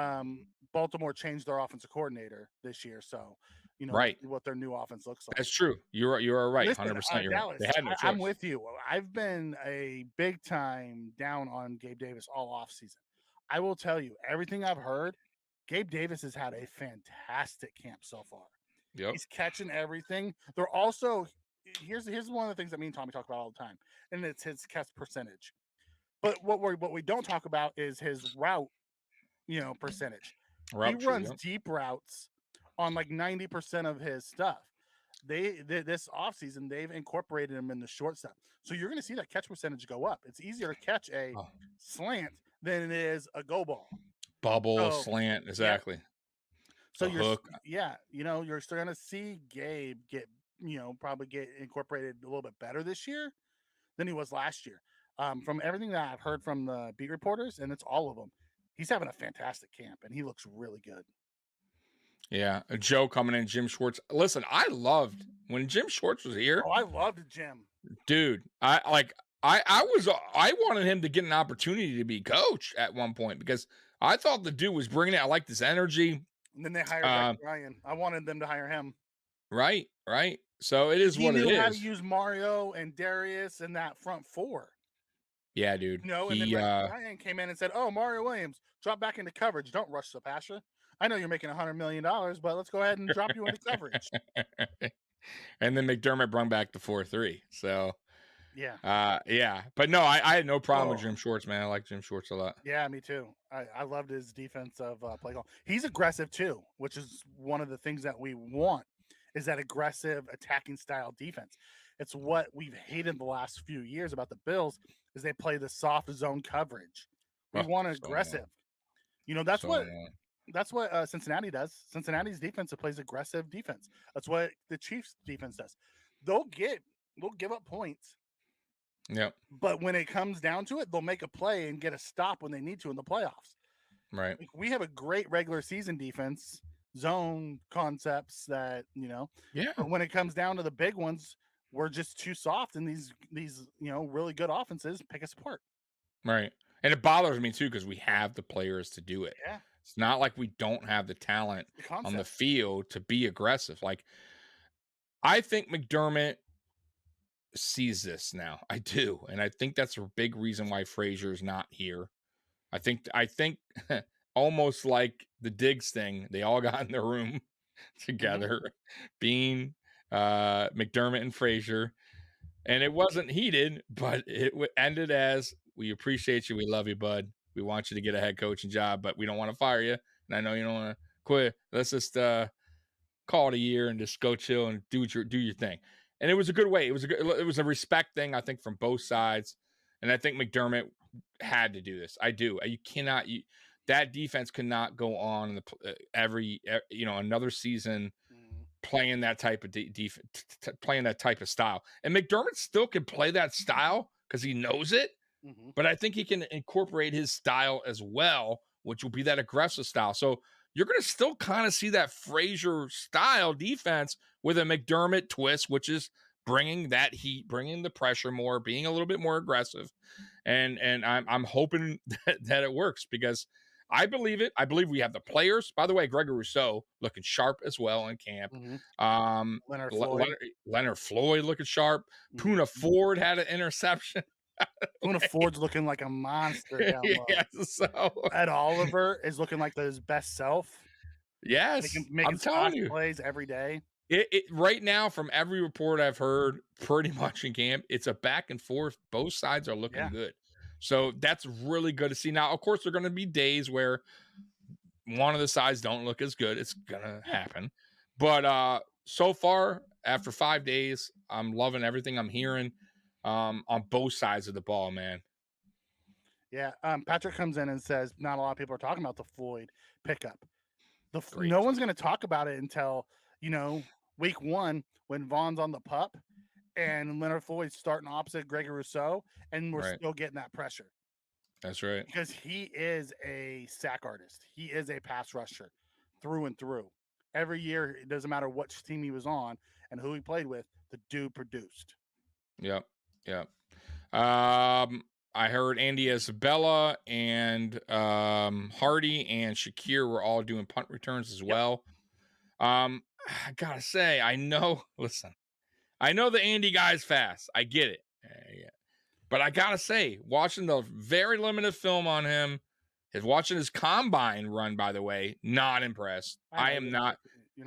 Baltimore changed their offensive coordinator this year, so we'll Right. see what their new offense looks like. That's true. You are right. Listen, 100%. You're right. They Dallas, had no I'm choice. with you. I've been a big time down on Gabe Davis all offseason. I will tell you, everything I've heard, Gabe Davis has had a fantastic camp so far. Yep. He's catching everything. They're also here's one of the things that me and Tommy talk about all the time, and it's his catch percentage. But what we don't talk about is his route, percentage. He Route tree. runs Yep. deep routes on like 90% of his stuff. This offseason, they've incorporated him in the short stuff. So you're going to see that catch percentage go up. It's easier to catch a slant than it is a go ball. Bubble, slant, exactly. So hook. you're still going to see Gabe probably get incorporated a little bit better this year than he was last year. From everything that I've heard from the beat reporters, and it's all of them, he's having a fantastic camp, and he looks really good. Yeah, Joe coming in, Jim Schwartz. Listen, I loved when Jim Schwartz was here. Oh, I loved Jim, dude. I wanted him to get an opportunity to be coach at one point because I thought the dude was bringing it. I liked his energy. And then they hired Ryan. I wanted them to hire him. Right. So it is what it is. He knew how to use Mario and Darius and that front four. Yeah, dude. And then Ryan came in and said, "Oh, Mario Williams, drop back into coverage. Don't rush the passer. I know you're making $100 million, but let's go ahead and drop you into coverage." And then McDermott brought back the 4-3. So yeah. But no, I had no problem with Jim Schwartz, man. I like Jim Schwartz a lot. Yeah, me too. I loved his defensive play call. He's aggressive too, which is one of the things that we want, is that aggressive attacking style defense. It's what we've hated the last few years about the Bills, is they play the soft zone coverage. We want aggressive. That's what Cincinnati does. Cincinnati's defense plays aggressive defense. That's what the Chiefs defense does. They'll give up points. Yep. But when it comes down to it, they'll make a play and get a stop when they need to in the playoffs. Right. We have a great regular season defense, zone concepts that, Yeah. But when it comes down to the big ones, we're just too soft, and these really good offenses pick us apart. Right. And it bothers me too because we have the players to do it. Yeah. It's not like we don't have the talent on the field to be aggressive. Like, I think McDermott sees this now. I do. And I think that's a big reason why Frazier's not here. I think almost like the Diggs thing, they all got in the room together, Bean, McDermott, and Frazier. And it wasn't heated, but it ended as, "We appreciate you. We love you, bud. We want you to get a head coaching job, but we don't want to fire you. And I know you don't want to quit. Let's just call it a year and just go chill and do your thing." And it was a good way. It was a respect thing, I think, from both sides. And I think McDermott had to do this. I do. That defense cannot go on another season playing that type of defense, playing that type of style. And McDermott still can play that style because he knows it. Mm-hmm. But I think he can incorporate his style as well, which will be that aggressive style. So you're going to still kind of see that Frazier style defense with a McDermott twist, which is bringing that heat, bringing the pressure more, being a little bit more aggressive. And I'm hoping that it works because I believe it. I believe we have the players. By the way, Gregory Rousseau looking sharp as well in camp. Mm-hmm. Leonard Floyd looking sharp. Mm-hmm. Poona Ford had an interception. Poona Ford's looking like a monster down low. Yes, so Ed Oliver is looking like his best self. Yes, making telling you, plays every day. It right now, from every report I've heard, pretty much in camp, it's a back and forth. Both sides are looking good. So that's really good to see. Now, of course, there are going to be days where one of the sides don't look as good. It's going to happen. But so far, after 5 days, I'm loving everything I'm hearing on both sides of the ball, man. Yeah. Patrick comes in and says not a lot of people are talking about the Floyd pickup. No one's going to talk about it until, week 1 when Vaughn's on the pup and Leonard Floyd's starting opposite Gregory Rousseau, and we're still getting that pressure. That's right. Because he is a sack artist. He is a pass rusher through and through. Every year, it doesn't matter which team he was on and who he played with, the dude produced. Yep. I heard Andy Isabella and Hardy and Shakir were all doing punt returns as well. I gotta say, I know. Listen, I know the Andy guy's fast. I get it. Yeah. But I gotta say, watching the very limited film on him, watching his combine run, by the way, not impressed. I am not.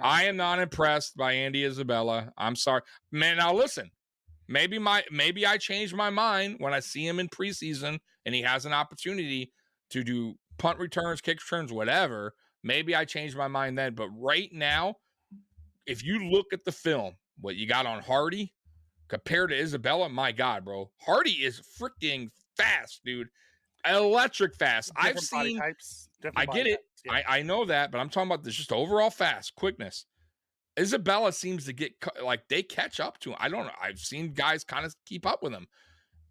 I am not impressed by Andy Isabella. I'm sorry, man. Now listen, maybe I change my mind when I see him in preseason and he has an opportunity to do punt returns, kick returns, whatever. Maybe I change my mind then. But right now, if you look at the film, what you got on Hardy compared to Isabella, my God, bro, Hardy is freaking fast, dude. Electric fast. I've seen. I get it. Yeah. I know that, but I'm talking about this just overall fast quickness. Isabella seems to get like they catch up to him. I don't know. I've seen guys kind of keep up with him.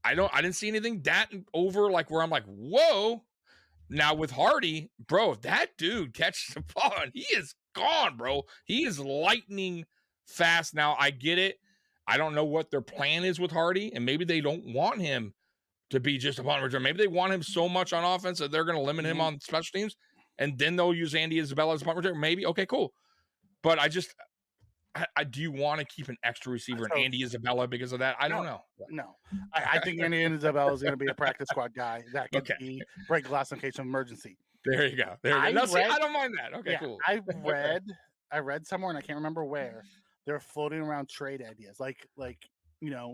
I didn't see anything that over like where I'm like, whoa. Now with Hardy, bro, if that dude catches the ball and he is gone, bro. He is lightning fast. Now I get it. I don't know what their plan is with Hardy, and maybe they don't want him to be just a punt return. Maybe they want him so much on offense that they're going to limit him on special teams, and then they'll use Andy Isabella as a punt return. Maybe. Okay, cool. But I do you want to keep an extra receiver in Andy Isabella because of that? I don't know. No, I think Andy Isabella is going to be a practice squad guy that could be break glass in case of emergency. There you go. I don't mind that. Okay, cool. I read somewhere, and I can't remember where, they're floating around trade ideas, like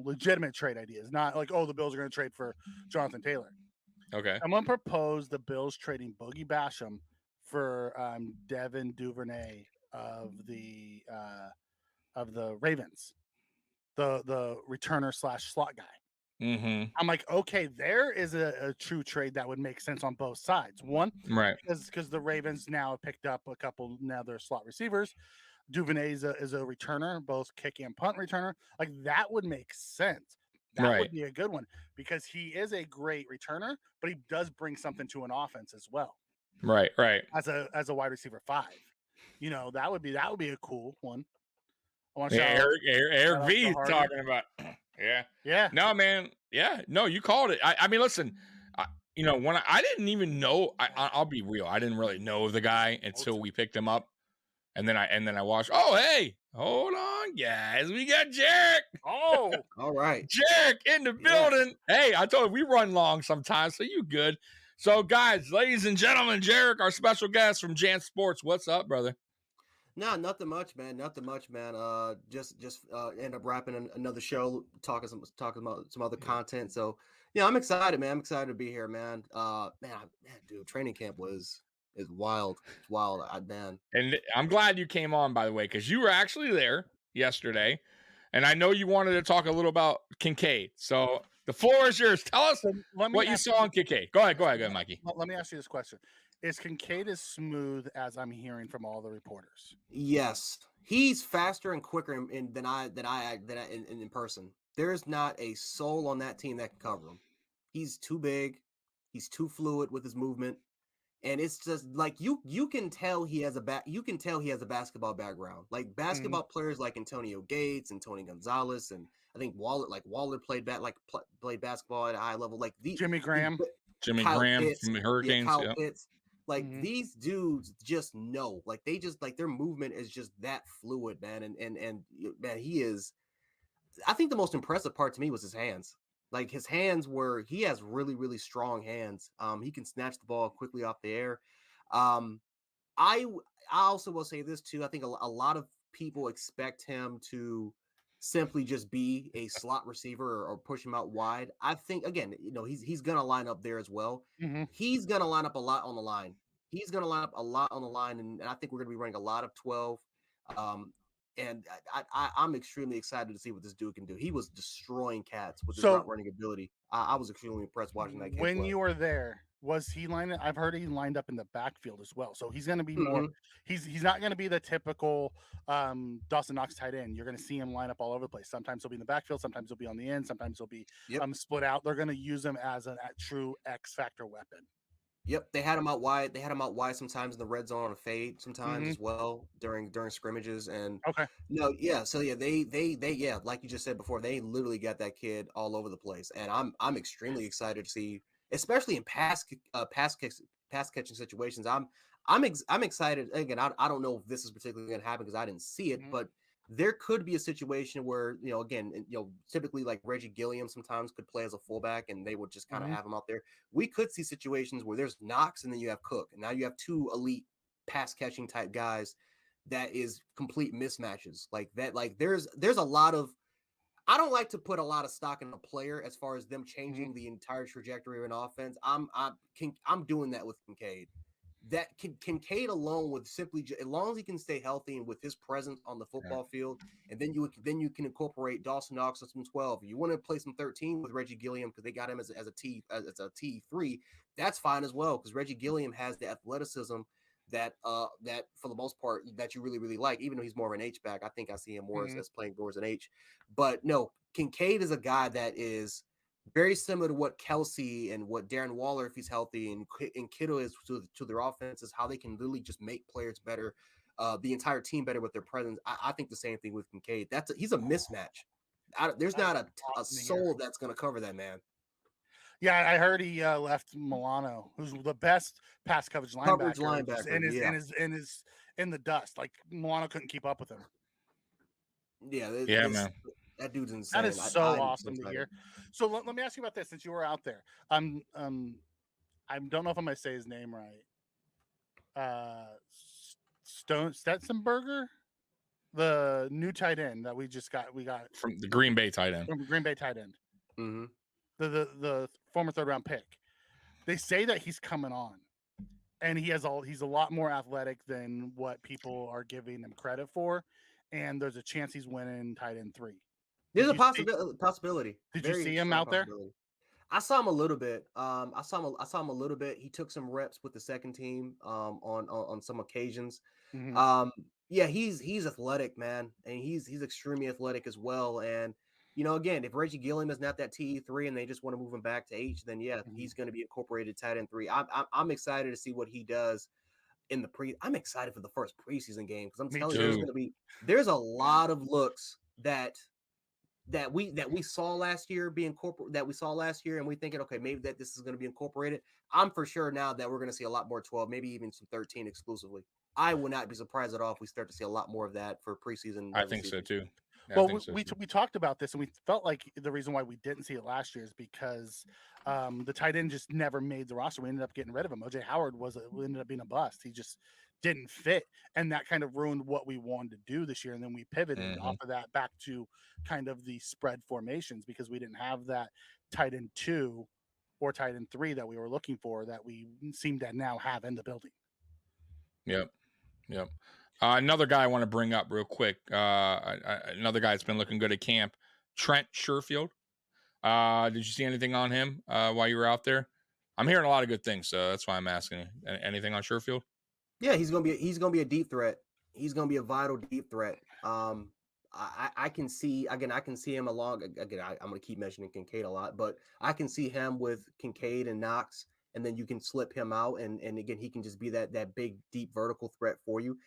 legitimate trade ideas, not like, oh, the Bills are going to trade for Jonathan Taylor. Okay. Someone proposed the Bills trading Boogie Basham for Devin Duvernay of the Ravens, the returner / slot guy. Mm-hmm. I'm like, okay, there is a true trade that would make sense on both sides. One, right, because the Ravens now have picked up a couple now their slot receivers. Duvernay is a returner, both kick and punt returner. Like that would make sense. That would be a good one because he is a great returner, but he does bring something to an offense as well. Right. As a wide receiver 5, that would be a cool one. I want to Eric V is talking about. Yeah. No, man. Yeah. No, you called it. I mean, listen. When I didn't even know. I'll be real. I didn't really know the guy until we picked him up, and then I watched. Oh, hey, hold on, guys. We got Jarek. Oh, all right. Jarek in the building. Yes. Hey, I told you we run long sometimes, so you good. So, guys, ladies and gentlemen, Jarek, our special guest from Jan Sports. What's up, brother? No, nothing much, man. Just end up wrapping another show, talking about some other content. So yeah, I'm excited, man. I'm excited to be here, man. Dude, training camp is wild. It's wild, man. And I'm glad you came on, by the way, because you were actually there yesterday, and I know you wanted to talk a little about Kincaid. So the floor is yours. Tell us what you saw on Kincaid. Go ahead, Mikey. Let me ask you this question. Is Kincaid as smooth as I'm hearing from all the reporters? Yes, he's faster and quicker than I in person. There's not a soul on that team that can cover him. He's too big. He's too fluid with his movement, and it's just like you can tell he has a basketball background. Like basketball players like Antonio Gates and Tony Gonzalez, and I think Waller played basketball at a high level. Like Jimmy Graham from the Hurricanes. Kyle Pitts. Like these dudes just know, like they just like their movement is just that fluid, man. And man, he is. I think the most impressive part to me was his hands. Like his hands he has really, really strong hands. He can snatch the ball quickly off the air. I also will say this too. I think a lot of people expect him to simply just be a slot receiver or push him out wide. I think again, he's gonna line up there as well. He's gonna line up a lot on the line. And I think we're gonna be running a lot of 12. And I'm extremely excited to see what this dude can do. He was destroying cats with his route running ability. I was extremely impressed watching that. When you were there, was he lined? I've heard he lined up in the backfield as well. So he's going to be more. He's not going to be the typical Dawson Knox tight end. You're going to see him line up all over the place. Sometimes he'll be in the backfield. Sometimes he'll be on the end. Sometimes he'll be split out. They're going to use him as a true X factor weapon. Yep, they had him out wide. They had him out wide sometimes in the red zone on a fade sometimes Mm-hmm. as well during scrimmages. And Okay. so yeah, they yeah, like you just said before, they literally got that kid all over the place. And I'm extremely excited to see, especially in pass catching situations. I'm excited. Again, I don't know if this is particularly going to happen because I didn't see it, Mm-hmm. but there could be a situation where, again, typically like Reggie Gilliam sometimes could play as a fullback and they would just kind of Mm-hmm. have him out there. We could see situations where there's Knox and then you have Cook, and now you have two elite pass catching type guys. That is complete mismatches like that. Like there's a lot of, I don't like to put a lot of stock in a player as far as them Mm-hmm. changing the entire trajectory of an offense. I'm doing that with Kincaid. That Kincaid alone would simply, as long as he can stay healthy and with his presence on the football field, and then you can incorporate Dawson Knox as some 12. You want to play some 13 with Reggie Gilliam because they got him as a T3. That's fine as well because Reggie Gilliam has the athleticism that for the most part that you really like. Even though he's more of an H back, I think I see him more as playing more as an H. But no, Kincaid is a guy that is very similar to what Kelsey and what Darren Waller, if he's healthy, and Kittle is to their offenses, how they can literally just make players better, the entire team better with their presence. I think the same thing with Kincaid. He's a mismatch. There's That's not a awesome to hear. soul that's going to cover that man. Yeah, I heard he left Milano, who's the best pass coverage linebacker, just in the dust. Like Milano couldn't keep up with him. Yeah, Yeah, man. that dude's insane. That is so I'm awesome to hear. So let me ask you about this since you were out there. I don't know if I'm gonna say his name right. Stetzenberger, the new tight end that we got From the Green Bay tight end. from Green Bay tight end. Mm-hmm. The former 3rd round pick. They say that he's coming on, and he's a lot more athletic than what people are giving him credit for, and there's a chance he's winning tight end 3. There's a possibility. Did you Very see him strong out there? possibility. I saw him a little bit. I saw him a little bit. He took some reps with the second team on some occasions. Mm-hmm. Yeah, he's athletic, man, and he's extremely athletic as well. And again, if Reggie Gilliam is not that TE3 and they just want to move him back to H, then yeah, Mm-hmm. he's going to be incorporated tight end 3. I'm excited to see what he does in the I'm excited for the first preseason game because I'm telling you, there's a lot of looks that we saw last year and we thinking, okay, maybe that this is going to be incorporated. I'm for sure now that we're going to see a lot more 12, maybe even some 13 exclusively. I would not be surprised at all if we start to see a lot more of that for preseason. I think so too. Yeah, well, we talked about this, and we felt like the reason why we didn't see it last year is because the tight end just never made the roster. We ended up getting rid of him. OJ Howard ended up being a bust. He just didn't fit, and that kind of ruined what we wanted to do this year. And then we pivoted off of that back to kind of the spread formations because we didn't have that tight end 2 or tight end 3 that we were looking for that we seem to now have in the building. Yep. Another guy I want to bring up real quick. Another guy that's been looking good at camp, Trent Sherfield. Did you see anything on him while you were out there? I'm hearing a lot of good things, so that's why I'm asking. Anything on Sherfield? Yeah, he's gonna be a deep threat. He's gonna be a vital deep threat. I can see him along. Again, I'm gonna keep mentioning Kincaid a lot, but I can see him with Kincaid and Knox, and then you can slip him out, and again he can just be that big deep vertical threat for you.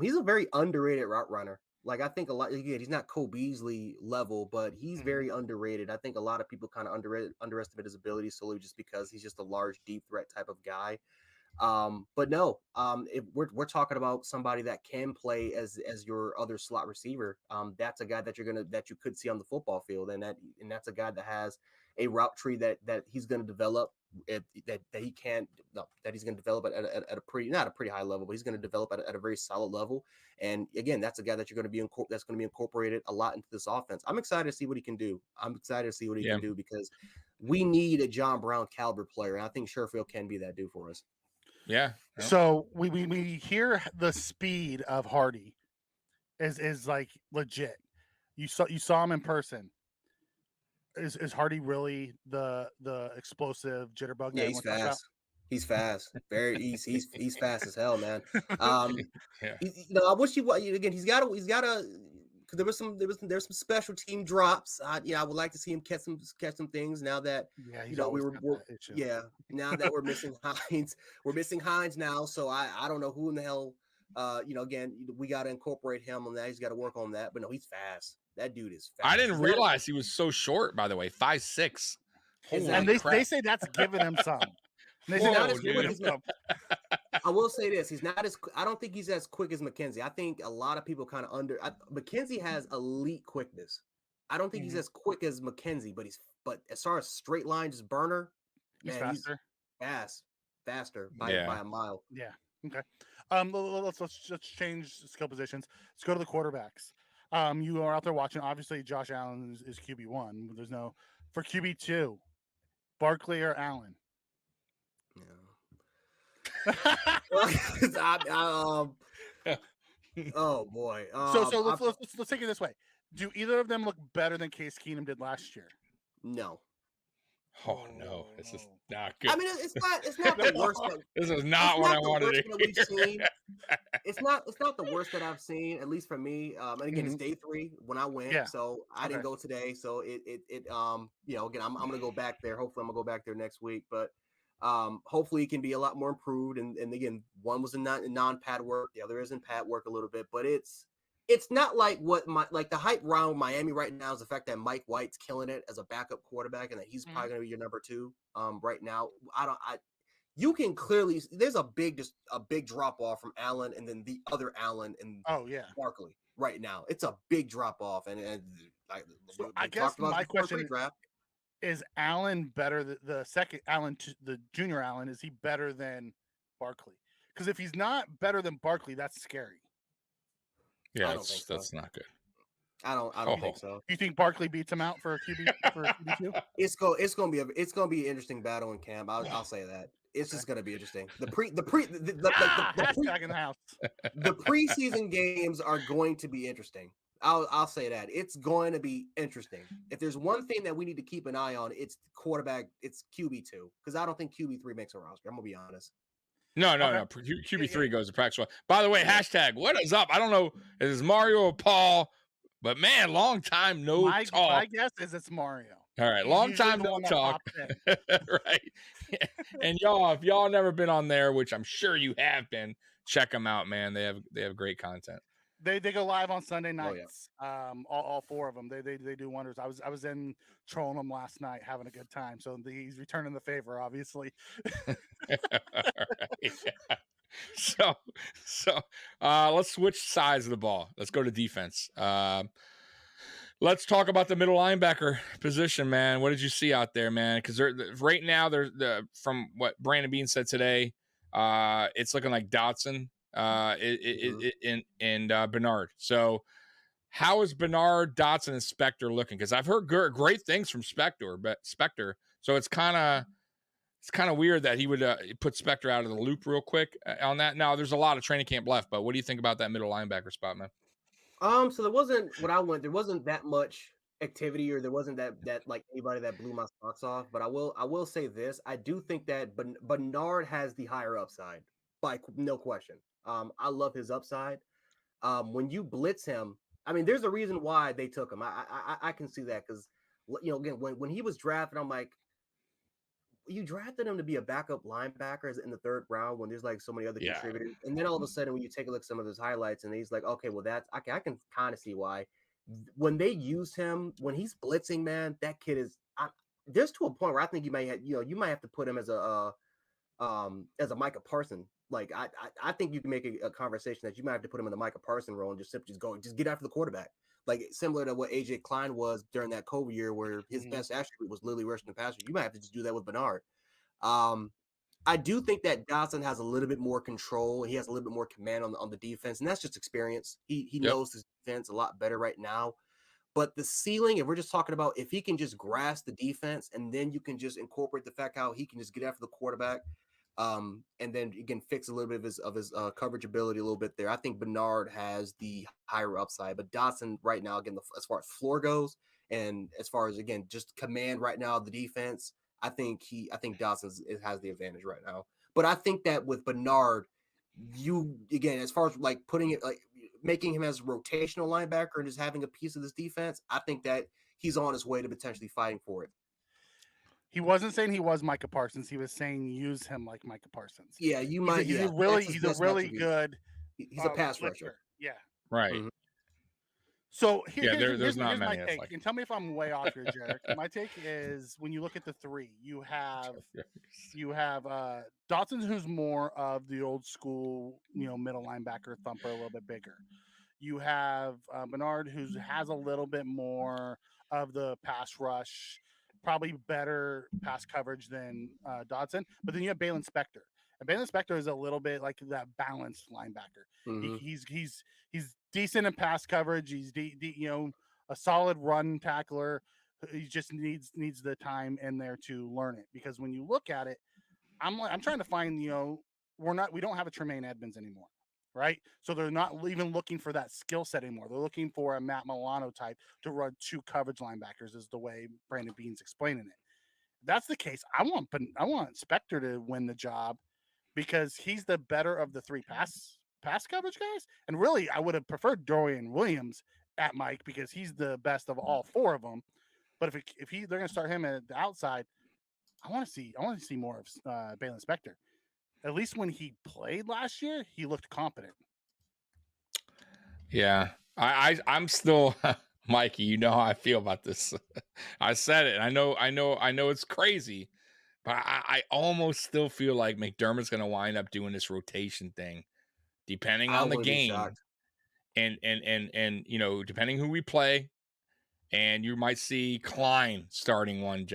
He's a very underrated route runner. Like I think a lot. Again, he's not Cole Beasley level, but he's very underrated. I think a lot of people kind of underestimate his abilities solely just because he's just a large deep threat type of guy. But no, if we're talking about somebody that can play as your other slot receiver, that's a guy that you could see on the football field, and that's a guy that has a route tree that he's going to develop. That he's going to develop at a pretty, not a pretty high level, but he's going to develop at a very solid level. And again, that's a guy that that's going to be incorporated a lot into this offense. I'm excited to see what he can do. I'm excited to see what he can do because we need a John Brown caliber player, and I think Sherfield can be that dude for us. Yeah. So we hear the speed of Hardy is like legit. You saw him in person. Is Hardy really the explosive jitterbug? Yeah, he's fast. He's fast. He's fast as hell, man. Yeah. I wish I wish he's got a there's some special team drops. I would like to see him catch some things now that he's always got that issue. now that we're missing Hines. We're missing Hines now, so I don't know who in the hell. Again, we got to incorporate him on that. He's got to work on that. But no, he's fast. That dude is fast. I didn't realize he was so short, by the way, 5'6". And they say that's giving him some. They say Whoa, that's giving him some. I will say this: he's not as. I don't think he's as quick as McKenzie. I think a lot of people kind of McKenzie has elite quickness. I don't think he's as quick as McKenzie, but as far as straight line, just burner, he's faster. He's faster by a mile. Yeah. Okay. Let's just change skill positions. Let's go to the quarterbacks. You are out there watching. Obviously, Josh Allen is QB1. There's no for QB2, Barkley or Allen. Oh boy. So let's take it this way. Do either of them look better than Case Keenum did last year? No. Oh no, this is not good. I mean, it's not the worst. This is not what I wanted to hear. It's not the worst that I've seen, at least for me. And again, it's day 3 when I went, so I didn't go today. So again, I'm gonna go back there. Hopefully, I'm gonna go back there next week. But hopefully, it can be a lot more improved. And again, one was in non-pad work, the other is in pad work a little bit. But it's not like the hype around Miami right now is the fact that Mike White's killing it as a backup quarterback and that he's probably going to be your number 2 right now. You can clearly there's a big drop off from Allen and then the other Allen and Barkley right now. It's a big drop off I guess my question is Allen better the second Allen the junior Allen, is he better than Barkley? Because if he's not better than Barkley, that's scary. Yeah, that's not good. I don't think so. You think Barkley beats him out for a QB2? It's gonna be an interesting battle in camp. I'll say that. It's just gonna be interesting. The preseason games are going to be interesting. I'll say that. It's going to be interesting. If there's one thing that we need to keep an eye on, it's quarterback, it's QB2. Because I don't think QB3 makes a roster. I'm gonna be honest. No. QB3 goes to practice. By the way, hashtag what is up? I don't know if it's Mario or Paul, but man, long time no talk. My guess is it's Mario. All right, long time no talk. Right. And y'all, if y'all never been on there, which I'm sure you have been, check them out, man. They have great content. They go live on Sunday nights. All 4 of them. They do wonders. I was in trolling them last night, having a good time. So he's returning the favor, obviously. Right. So let's switch sides of the ball. Let's go to defense. Let's talk about the middle linebacker position, man. What did you see out there, man? Because right now, from what Brandon Beane said today, it's looking like Dotson. And Bernard. So how is Bernard, Dotson, and Spector looking? Because I've heard great things from Spector. So it's kind of weird that he would put Spector out of the loop real quick on that. Now there's a lot of training camp left, but what do you think about that middle linebacker spot, man? So there wasn't there wasn't that much activity, or there wasn't that like anybody that blew my socks off. But I will say this: I do think that Bernard has the higher upside, by no question. I love his upside. When you blitz him, I mean, there's a reason why they took him. I can see that because again, when he was drafted, I'm like, you drafted him to be a backup linebacker in the 3rd round when there's like so many other contributors, and then all of a sudden when you take a look at some of his highlights, and he's like, okay, well I can kind of see why. When they used him when he's blitzing, man, that kid is. There's to a point where I think you might have to put him as a Micah Parsons. Like I think you can make a conversation that you might have to put him in the Micah Parsons role and just get after the quarterback, like similar to what AJ Klein was during that COVID year, where his best attribute was literally rushing the passer. You might have to just do that with Bernard. I do think that Dotson has a little bit more control. He has a little bit more command on the defense, and that's just experience. He knows his defense a lot better right now. But the ceiling, if we're just talking about if he can just grasp the defense, and then you can just incorporate the fact how he can just get after the quarterback. And then you can fix a little bit of his coverage ability a little bit there. I think Bernard has the higher upside, but Dotson right now, again, as far as floor goes, and as far as again just command right now of the defense, I think Dotson has the advantage right now. But I think that with Bernard, you again, as far as like putting it like making him as a rotational linebacker and just having a piece of this defense, I think that he's on his way to potentially fighting for it. He wasn't saying he was Micah Parsons. He was saying use him like Micah Parsons. Yeah, you He's might. a He's really attribute. good. He's a pass rusher. blitzer. Yeah. Right. Mhm. So there's not here's many my that's take, like and tell me if I'm way off here, Jarek. My take is when you look at the three, you have Dotson, who's more of the old school, middle linebacker thumper, a little bit bigger. You have Bernard, who has a little bit more of the pass rush, probably better pass coverage than Dotson. But then you have Balin Spector, and Balin Spector is a little bit like that balanced linebacker. Mhm. He's decent in pass coverage. He's a solid run tackler. He just needs the time in there to learn it, because when you look at it, I'm trying to find, we don't have a Tremaine Edmonds anymore, right? So they're not even looking for that skill set anymore. They're looking for a Matt Milano type to run two coverage linebackers, is the way Brandon Beane's explaining it. If that's the case, I want Spector to win the job, because he's the better of the three pass coverage guys. And really, I would have preferred Dorian Williams at Mike, because he's the best of all four of them. But if they're going to start him at the outside, I want to see more of Balin Spector. At least when he played last year, he looked competent. Yeah, I'm still Mikey. You know how I feel about this. I said it. I know it's crazy, but I almost still feel like McDermott's going to wind up doing this rotation thing, depending on the game, and depending who we play, and you might see Klein starting one.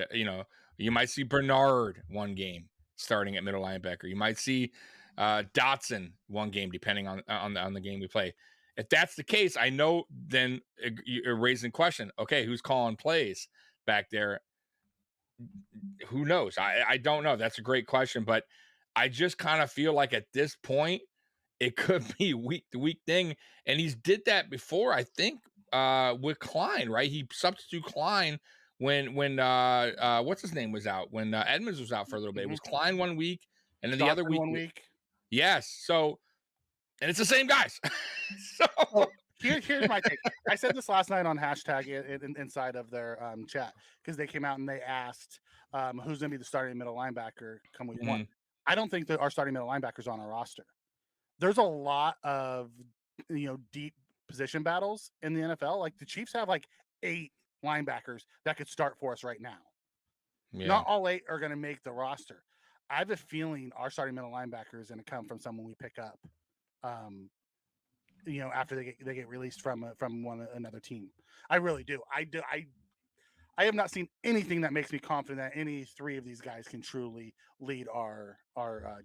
You might see Bernard one game starting at middle linebacker. You might see Dotson one game, depending on the game we play. If that's the case, I know then you're raising question. Okay, who's calling plays back there? Who knows? I don't know. That's a great question, but I just kind of feel like at this point it could be week to week thing, and he's did that before. I think with Klein, right? He substituted Klein when what's his name was out, when Edmonds was out for a little bit. It was Klein 1 week, and then the other week 1 week. Yes. So, and it's the same guys. So here's my take. I said this last night on hashtag inside of their chat, because they came out and they asked who's going to be the starting middle linebacker come week one. I don't think that our starting middle linebackers on our roster. There's a lot of deep position battles in the NFL. Like the Chiefs have like 8 linebackers that could start for us right now. Yeah. Not all 8 are going to make the roster. I have a feeling our starting middle linebacker is going to come from someone we pick up, after they get released from another team. I really do. I have not seen anything that makes me confident that any 3 of these guys can truly lead our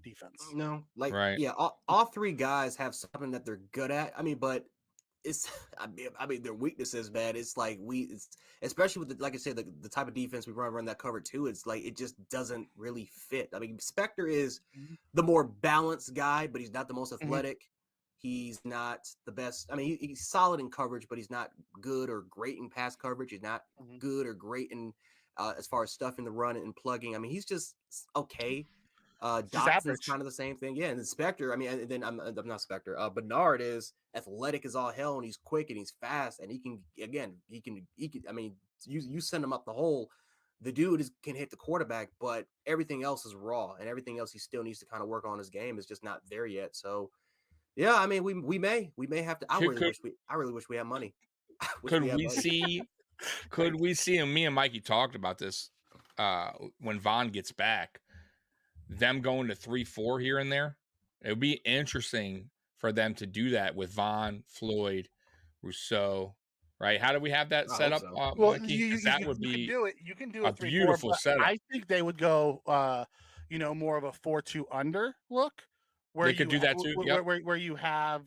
defense. No, like right. Yeah, all 3 guys have something that they're good at. I mean, but it's their weaknesses, man. It's like especially with like I said, the type of defense we run that cover too. It's like it just doesn't really fit. I mean, Spector is the more balanced guy, but he's not the most athletic. He's not the best. I mean, he's solid in coverage, but he's not good or great in pass coverage. He's not good or great in as far as stuffing the run and plugging. I mean, he's just okay. Dotson's kind of the same thing. Yeah, and then Spector, I mean, and then I'm not Spector. Bernard is athletic as all hell, and he's quick and he's fast, and he can I mean, you send him up the hole, the dude can hit the quarterback, but everything else is raw, and everything else he still needs to kind of work on. His game is just not there yet. So yeah, I mean, we may have to. I really wish we had money. Could we see, and me and Mikey talked about this when Von gets back, them going to 3-4 here and there. It would be interesting for them to do that with Von, Floyd, Rousseau, right? How do we have that set up? So. Mikey? That would be you can do a 3-4, beautiful setup. I think they would go, more of a 4-2 under look. Where they could do that too. Where you have,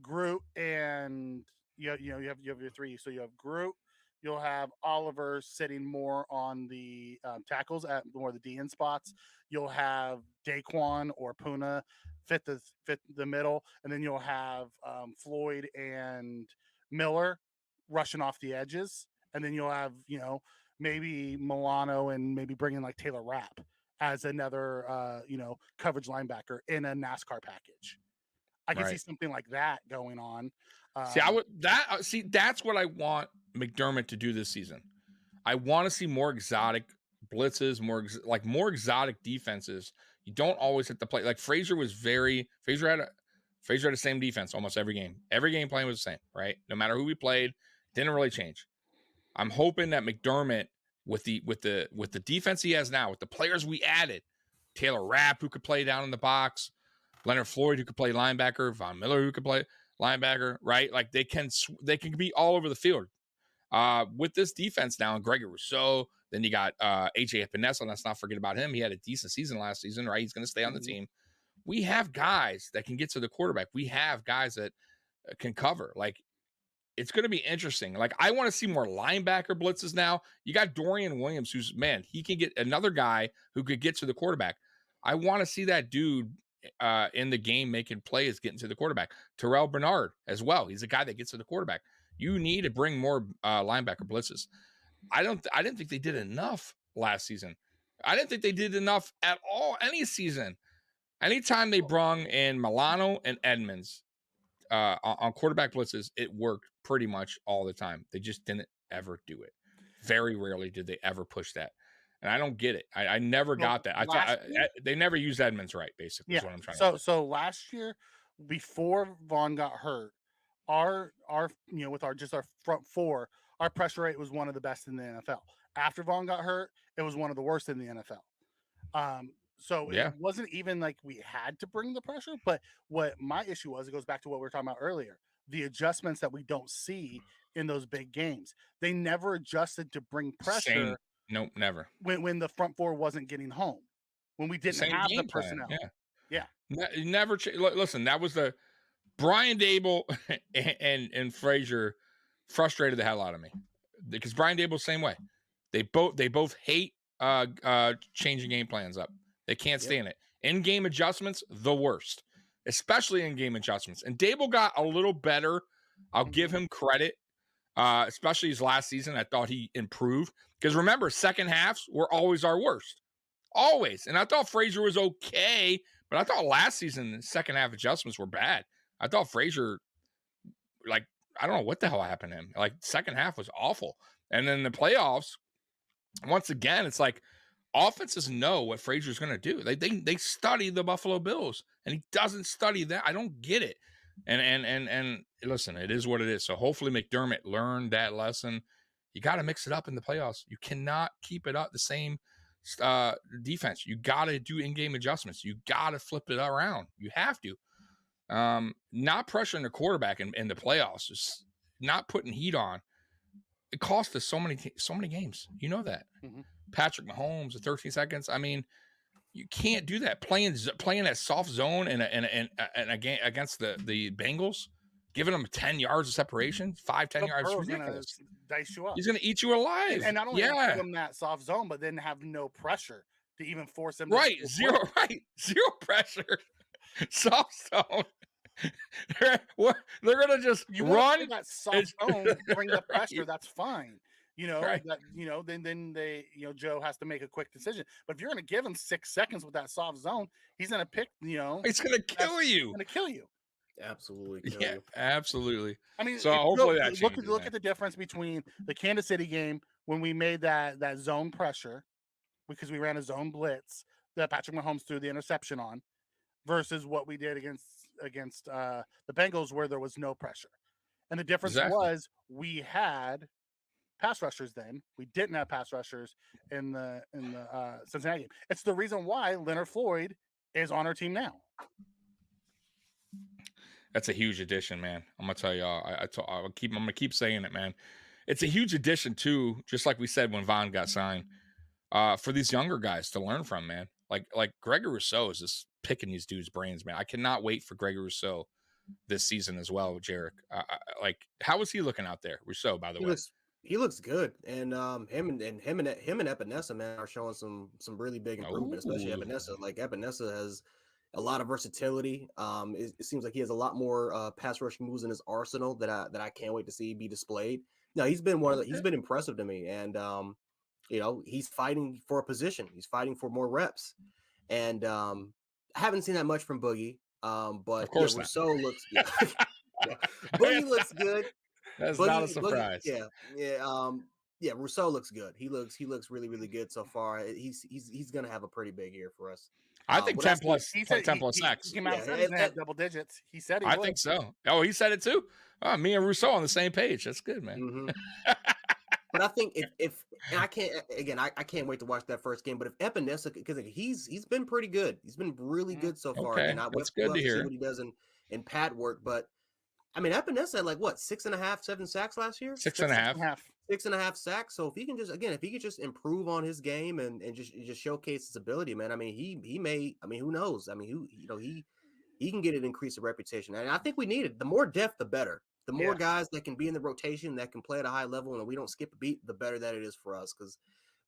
Groot and you have your 3. So you have Groot. You'll have Oliver sitting more on the tackles at more of the DN spots. You'll have Daquan or Puna fit the middle, and then you'll have Floyd and Miller rushing off the edges, and then you'll have maybe Milano and maybe bring in like Taylor Rapp as another coverage linebacker in a NASCAR package. I can see something like that going on. That's what I want McDermott to do this season. I want to see more exotic blitzes, more exotic defenses. You don't always hit the play. Like Frazier had the same defense almost every game. Every game plan was the same, right? No matter who we played, didn't really change. I'm hoping that McDermott, with the defense he has now, with the players we added, Taylor Rapp, who could play down in the box, Leonard Floyd, who could play linebacker, Von Miller, who could play linebacker, right? Like they can be all over the field. With this defense now, and Gregory Rousseau, then you got AJ Epinesa. Let's not forget about him. He had a decent season last season, right? He's going to stay on the team. We have guys that can get to the quarterback. We have guys that can cover. Like, it's going to be interesting. Like, I want to see more linebacker blitzes now. You got Dorian Williams, who's, man, he can get another guy who could get to the quarterback. I want to see that dude in the game making plays, getting to the quarterback. Terrell Bernard as well. He's a guy that gets to the quarterback. You need to bring more linebacker blitzes. I didn't think they did enough last season. I didn't think they did enough at all any season. Anytime they brung in Milano and Edmonds on quarterback blitzes, it worked pretty much all the time. They just didn't ever do it. Very rarely did they ever push that. And I don't get it. I never got that. I thought they never used Edmonds right, basically, is what I'm trying to say. So last year, before Vaughn got hurt, our with our front four, our pressure rate was one of the best in the NFL. After Vaughn got hurt, it was one of the worst in the NFL. So it wasn't even like we had to bring the pressure, but what my issue was, it goes back to what we were talking about earlier, the adjustments that we don't see in those big games. They never adjusted to bring pressure. Nope, never. When the front four wasn't getting home, when we didn't have the personnel. Yeah. Never. Listen, that was the Brian Dable and Frazier frustrated the hell out of me, because Brian Dable same way. They both hate changing game plans up. They can't stand it. In-game adjustments, the worst, especially in-game adjustments. And Dable got a little better. I'll give him credit, especially his last season. I thought he improved, because remember, second halves were always our worst, always. And I thought Frazier was okay, but I thought last season the second half adjustments were bad. I thought Frazier, like, I don't know what the hell happened to him. Like, second half was awful. And then the playoffs, once again, it's like offenses know what Frazier's going to do. They study the Buffalo Bills, and he doesn't study that. I don't get it. And listen, it is what it is. So hopefully McDermott learned that lesson. You got to mix it up in the playoffs. You cannot keep it up the same defense. You got to do in-game adjustments. You got to flip it around. You have to. Not pressuring the quarterback in the playoffs, just not putting heat on. It cost us so many games. You know that. Patrick Mahomes, 13 seconds. I mean, you can't do that. Playing that soft zone and again against the Bengals, giving them 10 yards of separation, 10 yards. He's gonna dice you up. He's gonna eat you alive. And not only give them that soft zone, but then have no pressure to even force them. Zero pressure, soft zone. They're gonna just run that soft zone, bring the pressure. That's fine. Then they, Joe has to make a quick decision. But if you're going to give him 6 seconds with that soft zone, he's going to pick, it's going to kill you. Going to kill you. Absolutely. Kill you. Absolutely. I mean, so hopefully that changes, look at the difference between the Kansas City game when we made that zone pressure, because we ran a zone blitz that Patrick Mahomes threw the interception on, versus what we did against the Bengals, where there was no pressure. And the difference was we had pass rushers then. We didn't have pass rushers in the Cincinnati game. It's the reason why Leonard Floyd is on our team now. That's a huge addition, man. I'm gonna tell y'all. I'm gonna keep saying it, man. It's a huge addition too, just like we said when Vaughn got signed, for these younger guys to learn from, man. Like Gregory Rousseau is just picking these dudes' brains, man. I cannot wait for Gregory Rousseau this season as well, Jarek. How is he looking out there, Rousseau? By the way. He looks good, and him and Epinesa, man, are showing some really big improvement, especially Epinesa. Like, Epinesa has a lot of versatility. It seems like he has a lot more pass rushing moves in his arsenal that I can't wait to see be displayed. No, he's been he's been impressive to me, and he's fighting for a position. He's fighting for more reps, and I haven't seen that much from Boogie. But Of course not. Rousseau looks yeah. Boogie looks good. That's Boogie, not a surprise. Rousseau looks good. He looks really, really good so far. He's gonna have a pretty big year for us. I think 10 plus He said 10 plus he sacks. came out and said he's gonna have double digits. He said he I would. think so. Oh, he said it too. Oh, me and Rousseau on the same page. That's good, man. Mm-hmm. But I think if and I can't wait to watch that first game. But if Epinesa, because he's been pretty good. He's been really good so far. Okay, And that's good to see hear. what he does in pad work. But I mean, Epinesa had like what 6.5, 7 sacks last year. 6.5. 6.5 sacks. So if he can just improve on his game and just showcase his ability, man. I mean, he may. I mean, who knows? I mean, he can get an increase of reputation, and I think we need it. The more depth, the better. The more guys that can be in the rotation, that can play at a high level, and we don't skip a beat, the better that it is for us. Because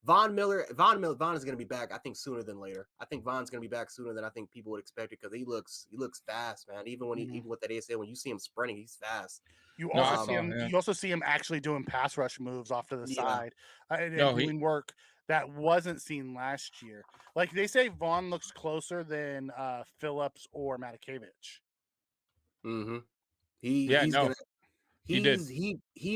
Von is going to be back, I think, sooner than later. I think Von's going to be back sooner than I think people would expect it, because he looks fast, man. Even when even with that ACL, when you see him sprinting, he's fast. You also see him actually doing pass rush moves off to the side and doing work that wasn't seen last year. Like they say, Vaughn looks closer than Phillips or Matakevich. Mm-hmm. He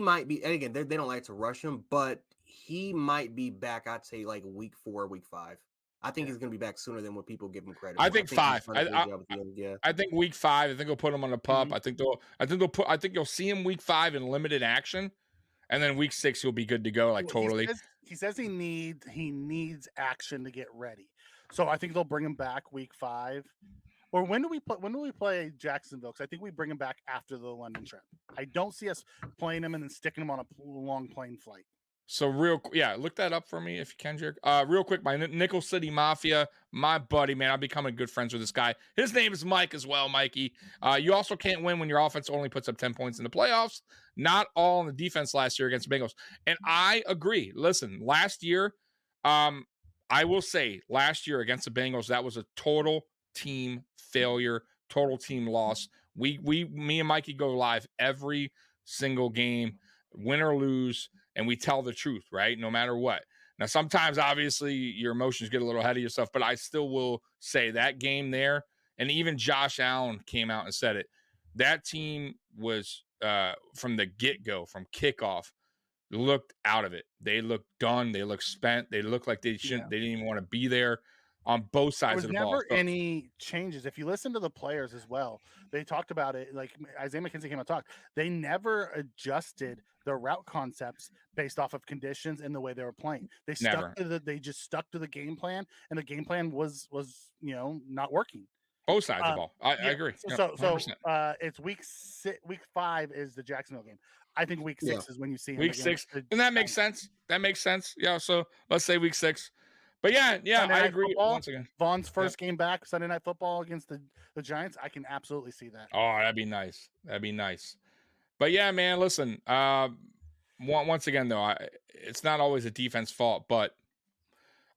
might be, and again, they don't like to rush him, but he might be back, I'd say, like week 4, week 5. I think he's going to be back sooner than what people give him credit for. I think 5. I think week 5. I think they'll put him on the pup. Mm-hmm. I think you'll see him week 5 in limited action, and then week 6 he'll be good to go. Totally. He says he needs action to get ready. So I think they'll bring him back week 5. Or when do we play Jacksonville? Because I think we bring him back after the London trip. I don't see us playing him and then sticking him on a long plane flight. So look that up for me if you can, Jerick. Real quick, my Nickel City Mafia, my buddy, man, I'm becoming good friends with this guy. His name is Mike as well, Mikey. You also can't win when your offense only puts up 10 points in the playoffs. Not all in the defense last year against the Bengals. And I agree. Listen, last year, I will say last year against the Bengals, that was a total team failure, total team loss. Me and Mikey go live every single game, win or lose, and we tell the truth, right? No matter what. Now, sometimes obviously your emotions get a little ahead of yourself, but I still will say that game there, and even Josh Allen came out and said it. That team was from the get-go, from kickoff, looked out of it. They looked done. They looked spent. They looked like they didn't even want to be there. On both sides of the ball. There was never any changes. If you listen to the players as well, they talked about it. Like Isaiah McKenzie came out and talked. They never adjusted their route concepts based off of conditions and the way they were playing. They just stuck to the game plan, and the game plan was not working. Both sides of the ball. I agree. So it's week 5 is the Jacksonville game. I think week 6 is when you see him week 6, and that makes sense. That makes sense. Yeah. So let's say week 6. But yeah, I agree. Football, once again, Vaughn's first game back, Sunday Night Football against the Giants. I can absolutely see that. Oh, that'd be nice. But yeah, man, listen. Once again, though, it's not always a defense fault, but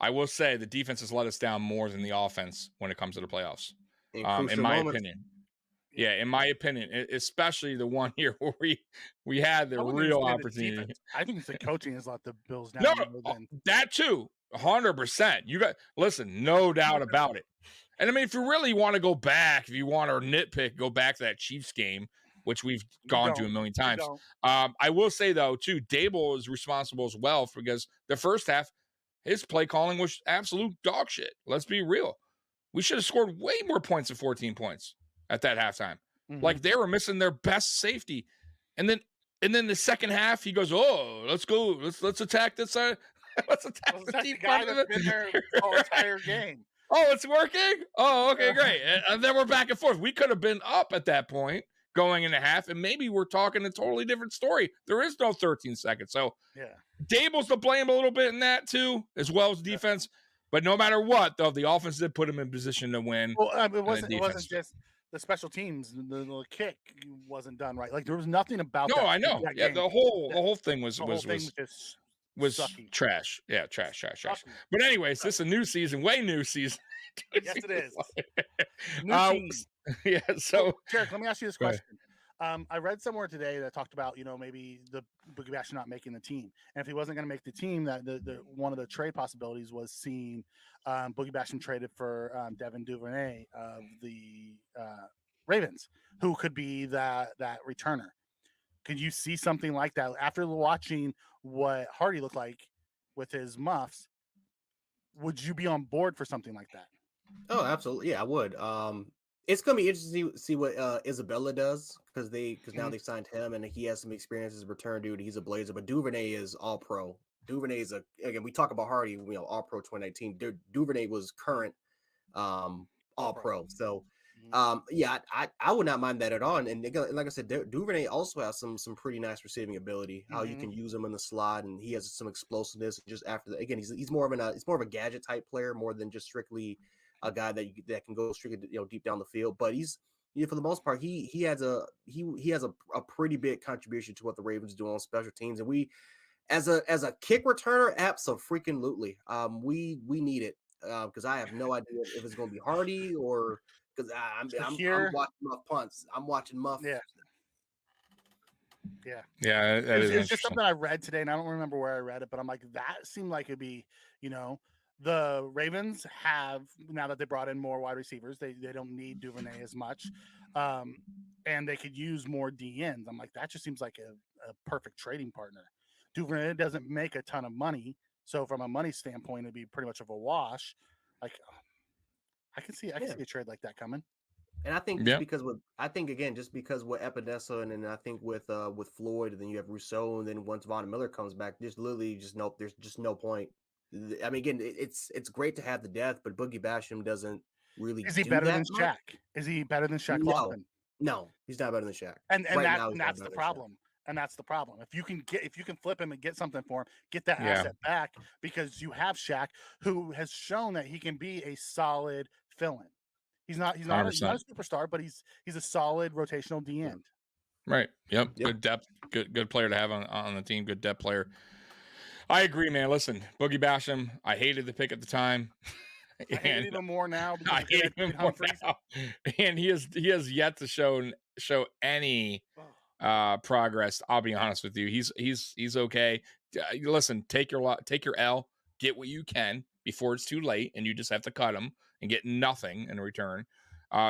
I will say the defense has let us down more than the offense when it comes to the playoffs. In my opinion. Yeah, in my opinion, especially the one year where we had the real opportunity. I think it's the coaching has let the Bills down. No, that too. 100%. You got no doubt about it. And I mean, if you really want to go back, if you want to nitpick, go back to that Chiefs game, which we've gone to a million times. I will say though, too, Dable is responsible as well because the first half, his play calling was absolute dog shit. Let's be real. We should have scored way more points than 14 points at that halftime. Mm-hmm. Like they were missing their best safety. And then the second half, he goes, "Oh, let's go. Let's attack this side." Let's attack the deep guy that's been there the whole entire game. Oh, it's working? Oh, okay, great. And then we're back and forth. We could have been up at that point going into half, and maybe we're talking a totally different story. There is no 13 seconds. So Dable's to blame a little bit in that too, as well as defense. But no matter what, though, the offense did put him in position to win. Well, it wasn't just the special teams. The kick wasn't done right. Like there was nothing about that. No, I know. Yeah, the whole thing was sucky. Trash. Yeah, trash. But anyways, this is a new season, way new season. Yes, it is. New team. Yeah, so Jerick, let me ask you this question. I read somewhere today that talked about, maybe the Boogie Bash not making the team, and if he wasn't going to make the team, that the one of the trade possibilities was seeing Boogie Basham traded for Devin Duvernay of the Ravens, who could be that returner. Could you see something like that after watching what Hardy looked like with his muffs? Would you be on board for something like that? Oh, absolutely. Yeah, I would. It's gonna be interesting to see what Isabella does because now they signed him and he has some experience as a return dude. He's a Blazer, but Duvernay is all pro. Duvernay is again, we talk about Hardy, all pro 2019. Duvernay was current all pro. So yeah, I would not mind that at all. And again, like I said, Duvernay also has some pretty nice receiving ability. How you can use him in the slot, and he has some explosiveness. Just after that, again, he's more of a gadget type player more than just strictly a guy that can go strictly deep down the field. But he's for the most part he has a pretty big contribution to what the Ravens do on special teams, and we as a kick returner, absolutely. We need it because I have no idea if it's going to be Hardy or because I'm watching Muff punts. I'm watching Muff. Yeah. It's just something I read today, and I don't remember where I read it, but I'm like, that seemed like it'd be, the Ravens have, now that they brought in more wide receivers, they don't need Duvernay as much, and they could use more DNs. I'm like, that just seems like a perfect trading partner. Duvernay doesn't make a ton of money, so from a money standpoint, it'd be pretty much of a wash. Like, I can see a trade like that coming. And I think just because with Epinesa and then I think with Floyd, and then you have Rousseau, and then once Von Miller comes back, there's just no point. I mean, again, it's great to have the depth, but Boogie Basham doesn't really. Is he better than Shaq? Is he better than Shaq Lawson? No, he's not better than Shaq. And that's the problem. And that's the problem. If you can flip him and get something for him, get that asset back, because you have Shaq, who has shown that he can be a solid fill-in. He's not a superstar, but he's a solid rotational D end. Right. Yep. Good depth. Good player to have on the team. Good depth player. I agree, man. Listen, Boogie Basham, I hated the pick at the time. I hate it even more now. I hate him more now. And he has yet to show any progress. I'll be honest with you. He's okay. Listen, take your L, get what you can before it's too late, and you just have to cut him and get nothing in return.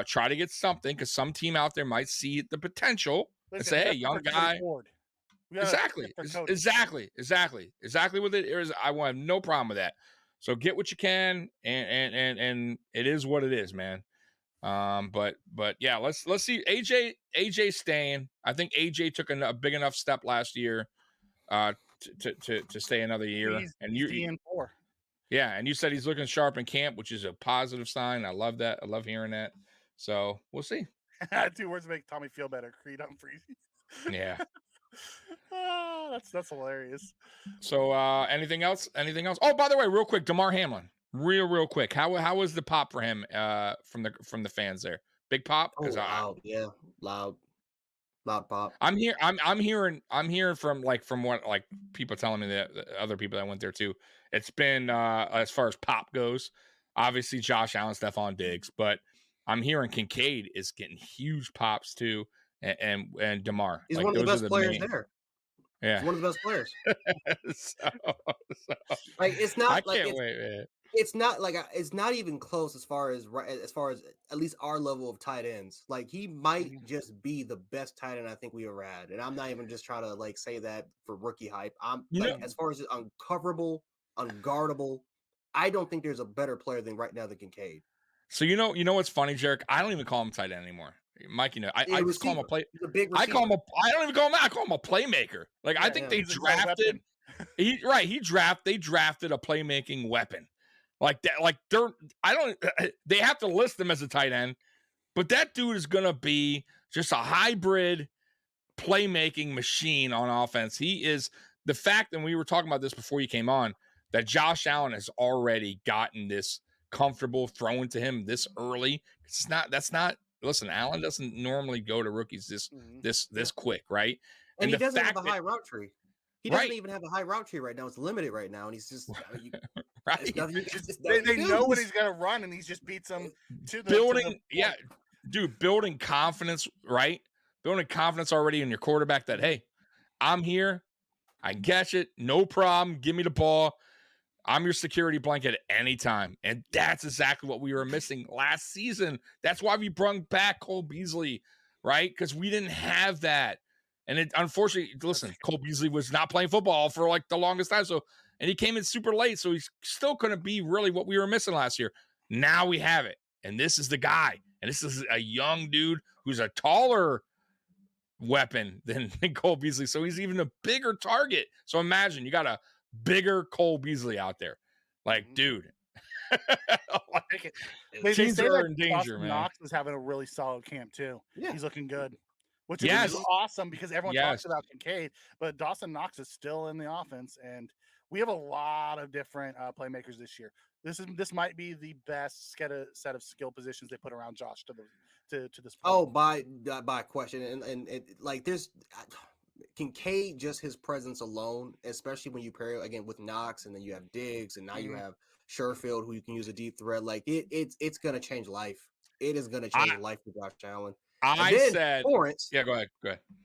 Try to get something, because some team out there might see the potential and say, "Hey, young guy." Exactly what it is. I want no problem with that. So get what you can, and it is what it is, man. But yeah, let's see. AJ staying. I think AJ took a big enough step last year to stay another year. And you DN4. Yeah, and you said he's looking sharp in camp, which is a positive sign. I love that. I love hearing that. So we'll see. 2 words make Tommy feel better. Creed Humphreys. Yeah. That's hilarious. So anything else? Oh, by the way, real quick, Damar Hamlin. Real quick. How was the pop for him from the fans there? Big pop? Loud. Loud pop. I'm hearing from what people telling me that other people that went there too. It's been as far as pop goes, obviously Josh Allen, Stephon Diggs, but I'm hearing Kincaid is getting huge pops too, and Damar. He's one of the best players there. Yeah, he's one of the best players. so it's not. I can't wait, man. It's not even close as far as at least our level of tight ends. Like, he might just be the best tight end I think we ever had, and I'm not even just trying to say that for rookie hype. As far as uncoverable, unguardable, I don't think there's a better player than Kincaid. So you know what's funny, Jarek? I don't even call him tight end anymore. Mikey, I just call him a play. He's a big I don't even call him that. I call him a playmaker. I think they drafted. They drafted a playmaking weapon. Like that. They have to list him as a tight end, but that dude is gonna be just a hybrid playmaking machine on offense. He is the fact, and we were talking about this before you came on, that Josh Allen has already gotten this comfortable throwing to him this early. Listen, Allen doesn't normally go to rookies this quick, right? And he doesn't have a high route tree. He doesn't even have a high route tree right now. It's limited right now, and he's just right. They know when he's gonna run, and he just beats them to the building confidence, right? building confidence already in your quarterback that, hey, I'm here. I catch it. No problem. Give me the ball. I'm your security blanket at any time. And that's exactly what we were missing last season. That's why we brought back Cole Beasley, right? Because we didn't have that. And it unfortunately, listen, Cole Beasley was not playing football for like the longest time. So, and he came in super late. So he's still couldn't be really what we were missing last year. Now we have it. And this is the guy. And this is a young dude who's a taller weapon than Cole Beasley. So he's even a bigger target. So imagine you got a bigger Cole Beasley out there. Like, dude. They Teams say are that in danger, man. Knox is having a really solid camp too. Yeah. He's looking good. Which Yes. is awesome because everyone Yes. talks about Kincaid, but Dawson Knox is still in the offense, and we have a lot of different playmakers this year. This might be the best set of skill positions they put around Josh to this point. Oh, by question, and it, like there's Kincaid, just his presence alone, especially when you pair it again with Knox, and then you have Diggs, and now you have Sherfield, who you can use a deep threat. Like it's gonna change life. It is gonna change life for Josh Allen. I said Torrance. Yeah, go ahead.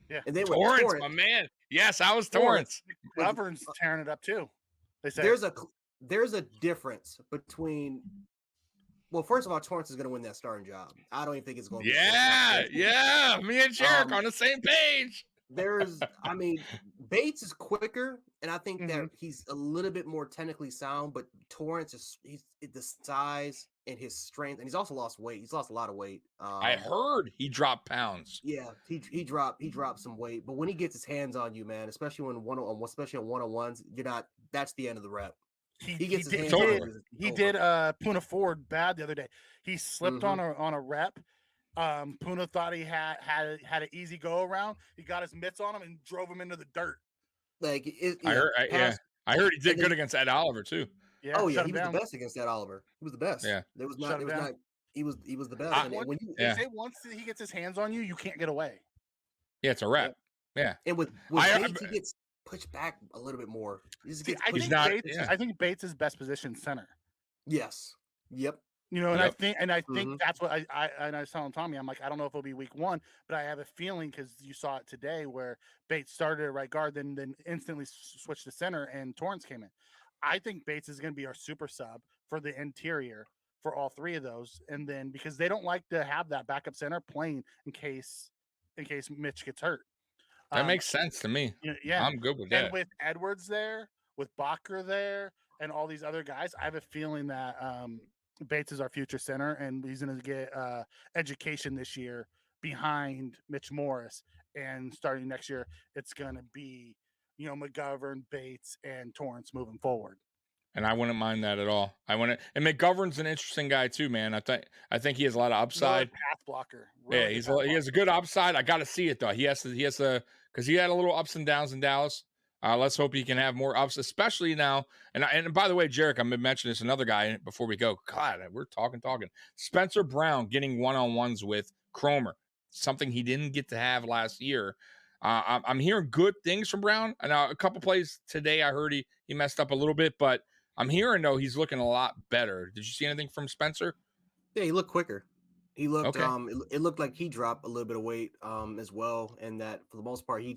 Yeah, and then Torrance, my man. Yes, I was Torrance. McGovern's tearing it up too. They say there's a difference between. Well, first of all, Torrance is going to win that starting job. I don't even think it's going to. Yeah. Me and Jarek on the same page. I mean, Bates is quicker, and I think that he's a little bit more technically sound. But Torrance he's the size and his strength, and he's also lost weight. He's lost a lot of weight. I heard he dropped pounds. Yeah, he dropped some weight. But when he gets his hands on you, man, especially on one-on-ones, that's the end of the rep. He gets his hands on you. He did Puna Ford bad the other day. He slipped on a rep. Puna thought he had an easy go around. He got his mitts on him and drove him into the dirt. Like I heard he did good against Ed Oliver too. Yeah, he was the best against Ed Oliver. He was the best. Yeah, he was the best. They say once he gets his hands on you, you can't get away. Yeah, it's a wrap. Yeah. And with Bates, he gets pushed back a little bit more. I think Bates is best position center. Yes. Yep. You know, and I think that's what I was telling Tommy. I'm like, I don't know if it'll be week 1, but I have a feeling because you saw it today where Bates started at right guard, then instantly switched to center, and Torrance came in. I think Bates is going to be our super sub for the interior for all three of those, and then because they don't like to have that backup center playing in case Mitch gets hurt. That makes sense to me. Yeah, I'm good with that. And with Edwards there, with Bacher there, and all these other guys, I have a feeling that Bates is our future center, and he's going to get education this year behind Mitch Morris. And starting next year, it's going to be, McGovern, Bates, and Torrance moving forward. And I wouldn't mind that at all. And McGovern's an interesting guy too, man. I think he has a lot of upside. Path blocker. Really he has a good upside. I got to see it though. He has to because he had a little ups and downs in Dallas. Let's hope he can have more ups, especially now. And by the way, Jarek, I'm going to mention this another guy before we go. God, we're talking. Spencer Brown getting one-on-ones with Cromer, something he didn't get to have last year. I'm hearing good things from Brown. And a couple plays today, I heard he messed up a little bit, but I'm hearing though he's looking a lot better. Did you see anything from Spencer? Yeah, he looked quicker. He looked it looked like he dropped a little bit of weight as well, and that for the most part he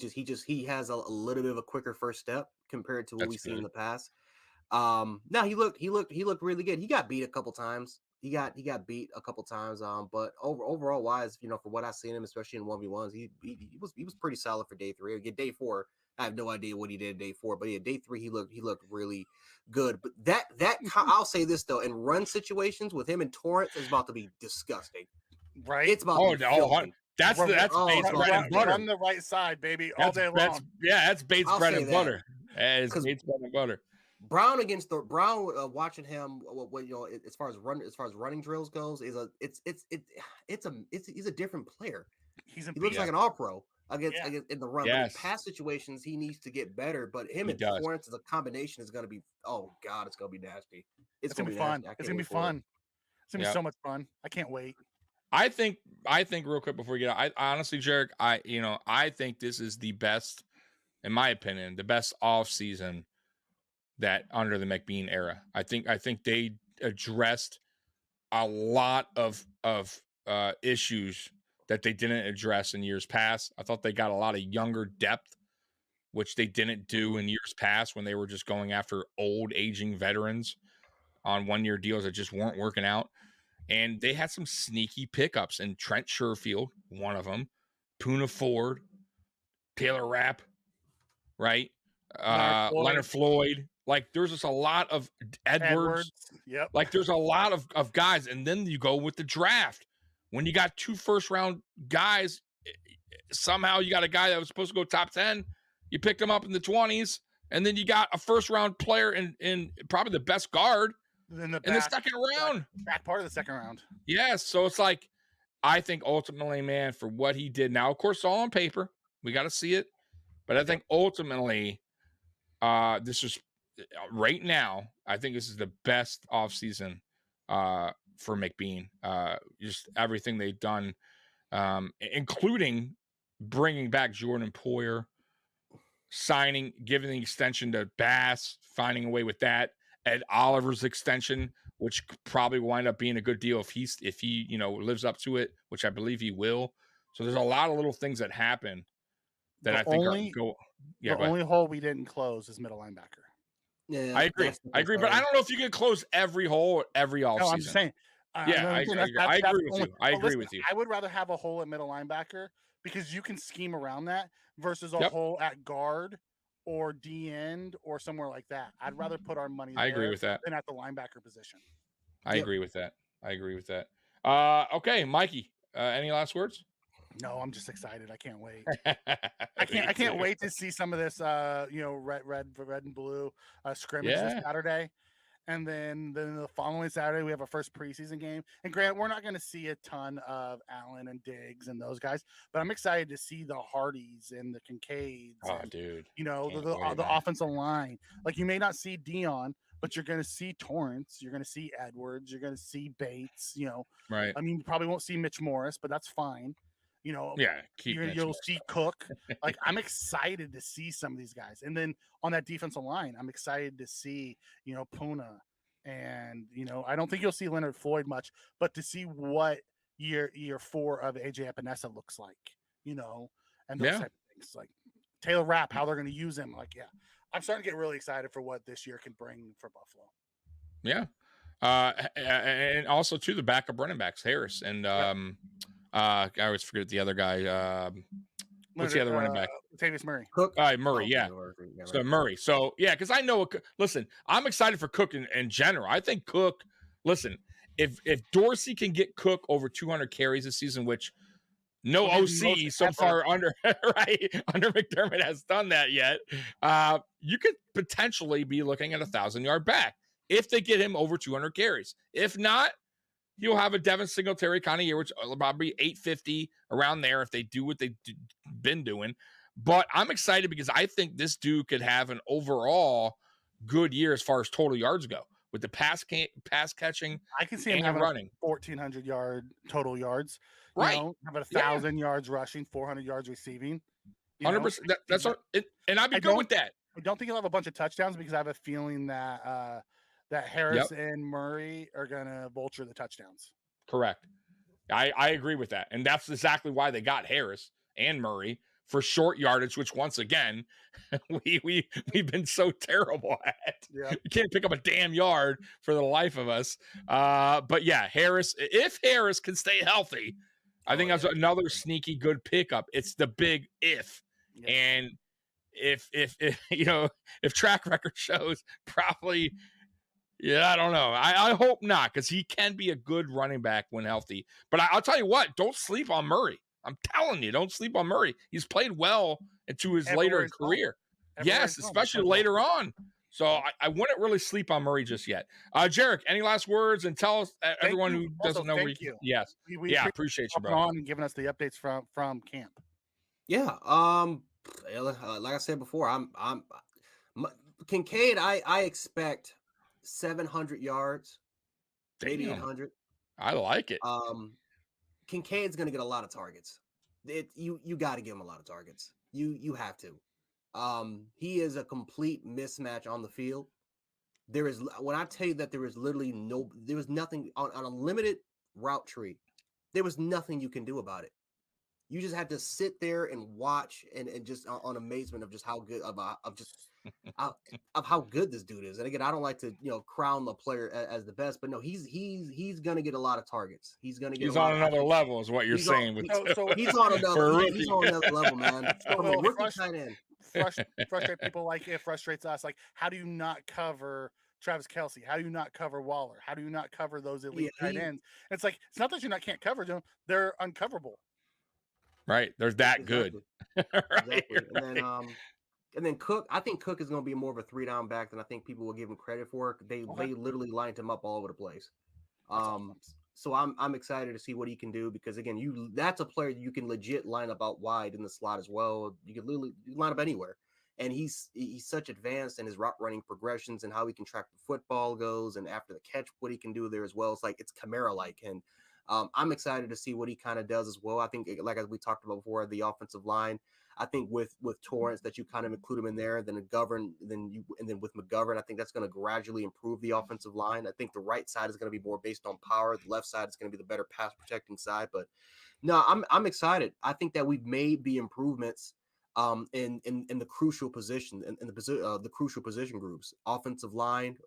has a little bit of a quicker first step compared to what we've seen in the past. Now he looked really good. He got beat a couple times. He got beat a couple times. But overall wise, for what I've seen him, especially in 1v1s, he was pretty solid for day 3. Again, day 4, I have no idea what he did day 4, but yeah, day 3 he looked really good. But that I'll say this though, in run situations with him and Torrance is about to be disgusting. Right? It's about to be filthy. That's Bates' bread and butter. Run the right side, baby, all day long. That's Bates' bread and butter. It's Bates' bread and butter. Brown watching him, as far as running drills goes, he's a different player. He looks like an all-pro against in the run. But in past situations, he needs to get better. But him and Torrance as a combination is going to be, oh God, it's going to be nasty. It's going to be fun. It's going to be fun. It's going to be so much fun. I can't wait. I think real quick before we get out, I honestly, Jarek, I think this is the best, in my opinion, the best off season that under the McBean era. I think they addressed a lot of issues that they didn't address in years past. I thought they got a lot of younger depth, which they didn't do in years past when they were just going after old aging veterans on 1-year deals that just weren't working out. And they had some sneaky pickups, and Trent Sherfield, one of them, Puna Ford, Taylor Rapp, right? Leonard Floyd. Like, there's just a lot of Edwards. Yep. Like, there's a lot of guys. And then you go with the draft. When you got 2 first-round guys, somehow you got a guy that was supposed to go top 10. You picked him up in the 20s. And then you got a first-round player in probably the best guard in the second round. Back part of the second round. Yes. So it's like, I think ultimately, man, for what he did now, of course, it's all on paper. We got to see it. But I think ultimately, this is right now, I think this is the best offseason for McBean. Just everything they've done, including bringing back Jordan Poyer, giving the extension to Bass, finding a way with that. Ed Oliver's extension, which probably will wind up being a good deal if he lives up to it, which I believe he will. So there's a lot of little things that happen that I think the only hole we didn't close is middle linebacker. Yeah, I agree, but I don't know if you can close every hole every offseason. No, I'm just saying. I agree with you. I would rather have a hole at middle linebacker because you can scheme around that versus a hole at guard or D end or somewhere like that. I'd rather put our money there agree with that. than at the linebacker position. I agree with that. Okay, Mikey, any last words? No, I'm just excited. I can't wait. I can't wait to see some of this red and blue scrimmage this Saturday. And then the following Saturday, we have our first preseason game. And Grant, we're not going to see a ton of Allen and Diggs and those guys, but I'm excited to see the Hardys and the Kincaids. Oh, and, dude. The offensive line. Like, you may not see Dion, but you're going to see Torrance. You're going to see Edwards. You're going to see Bates. Right. I mean, you probably won't see Mitch Morris, but that's fine. You'll see Cook. Like, I'm excited to see some of these guys. And then on that defensive line, I'm excited to see, Puna. And, I don't think you'll see Leonard Floyd much, but to see what year 4 of AJ Epinesa looks like, and those type of things. Like Taylor Rapp, how they're going to use him. Like, I'm starting to get really excited for what this year can bring for Buffalo. Yeah. And also, too, the backup running backs, Harris and I always forget the other guy. What's the other running back? Latavius Murray. Cook. Murray, yeah. So Murray. So, yeah, because I know, listen, I'm excited for Cook in general. I think Cook, listen, if Dorsey can get Cook over 200 carries this season, which no OC so far under McDermott has done that yet, you could potentially be looking at a 1,000-yard back if they get him over 200 carries. If not, he'll have a Devin Singletary kind of year, which will probably 850 around there if they do what they've been doing. But I'm excited because I think this dude could have an overall good year as far as total yards go with the pass catching. I can see him having running 1,400 yard total yards. Right, have 1,000 yards rushing, 400 yards receiving. 100%. That's and I'd be good with that. I don't think he'll have a bunch of touchdowns because I have a feeling that that Harris and Murray are going to vulture the touchdowns. Correct. I agree with that. And that's exactly why they got Harris and Murray for short yardage, which once again, we've been so terrible at. Yeah. You can't pick up a damn yard for the life of us. But yeah, if Harris can stay healthy, I think that's another sneaky good pickup. It's the big if. Yeah. And if track record shows, probably, I don't know. I hope not, because he can be a good running back when healthy. But I'll tell you what, don't sleep on Murray. I'm telling you, don't sleep on Murray. He's played well into his later career. Yes, especially later on. So I wouldn't really sleep on Murray just yet. Jarek, any last words? And tell us, everyone who doesn't know where you. Yes. We appreciate you, bro. On and giving us the updates from camp. Yeah. Like I said before, I'm Kincaid. I expect 700 yards, maybe 800. I like it. Kincaid's going to get a lot of targets. You got to give him a lot of targets. You have to. He is a complete mismatch on the field. When I tell you that there was nothing on a limited route tree, there was nothing you can do about it. you just have to sit there and watch and just on amazement of just how good of how good this dude is. And again, I don't like to crown the player as the best, but no, he's gonna get a lot of targets. He's gonna get. He's on another level, is what you're he's saying. He's on another. He's on another level, man. So From a rookie tight end. Frustrate people like it frustrates us. Like, how do you not cover Travis Kelce? How do you not cover Waller? How do you not cover those elite tight ends? It's like, it's not that you can't cover them; they're uncoverable. Right, there's that good. Exactly. And then Cook, I think Cook is going to be more of a 3-down back than I think people will give him credit for. They literally lined him up all over the place. Awesome. So I'm excited to see what he can do, because again, that's a player you can legit line up out wide in the slot as well. You can literally line up anywhere, and he's such advanced in his route running progressions and how he can track the football goes, and after the catch, what he can do there as well. It's like it's Camara like, and I'm excited to see what he kind of does as well. I think, like as we talked about before, the offensive line. I think with Torrance that you kind of include him in there, then with McGovern, I think that's going to gradually improve the offensive line. I think the right side is going to be more based on power. The left side is going to be the better pass protecting side. But no, I'm excited. I think that we've made the improvements in the crucial position in the crucial position groups. Offensive line,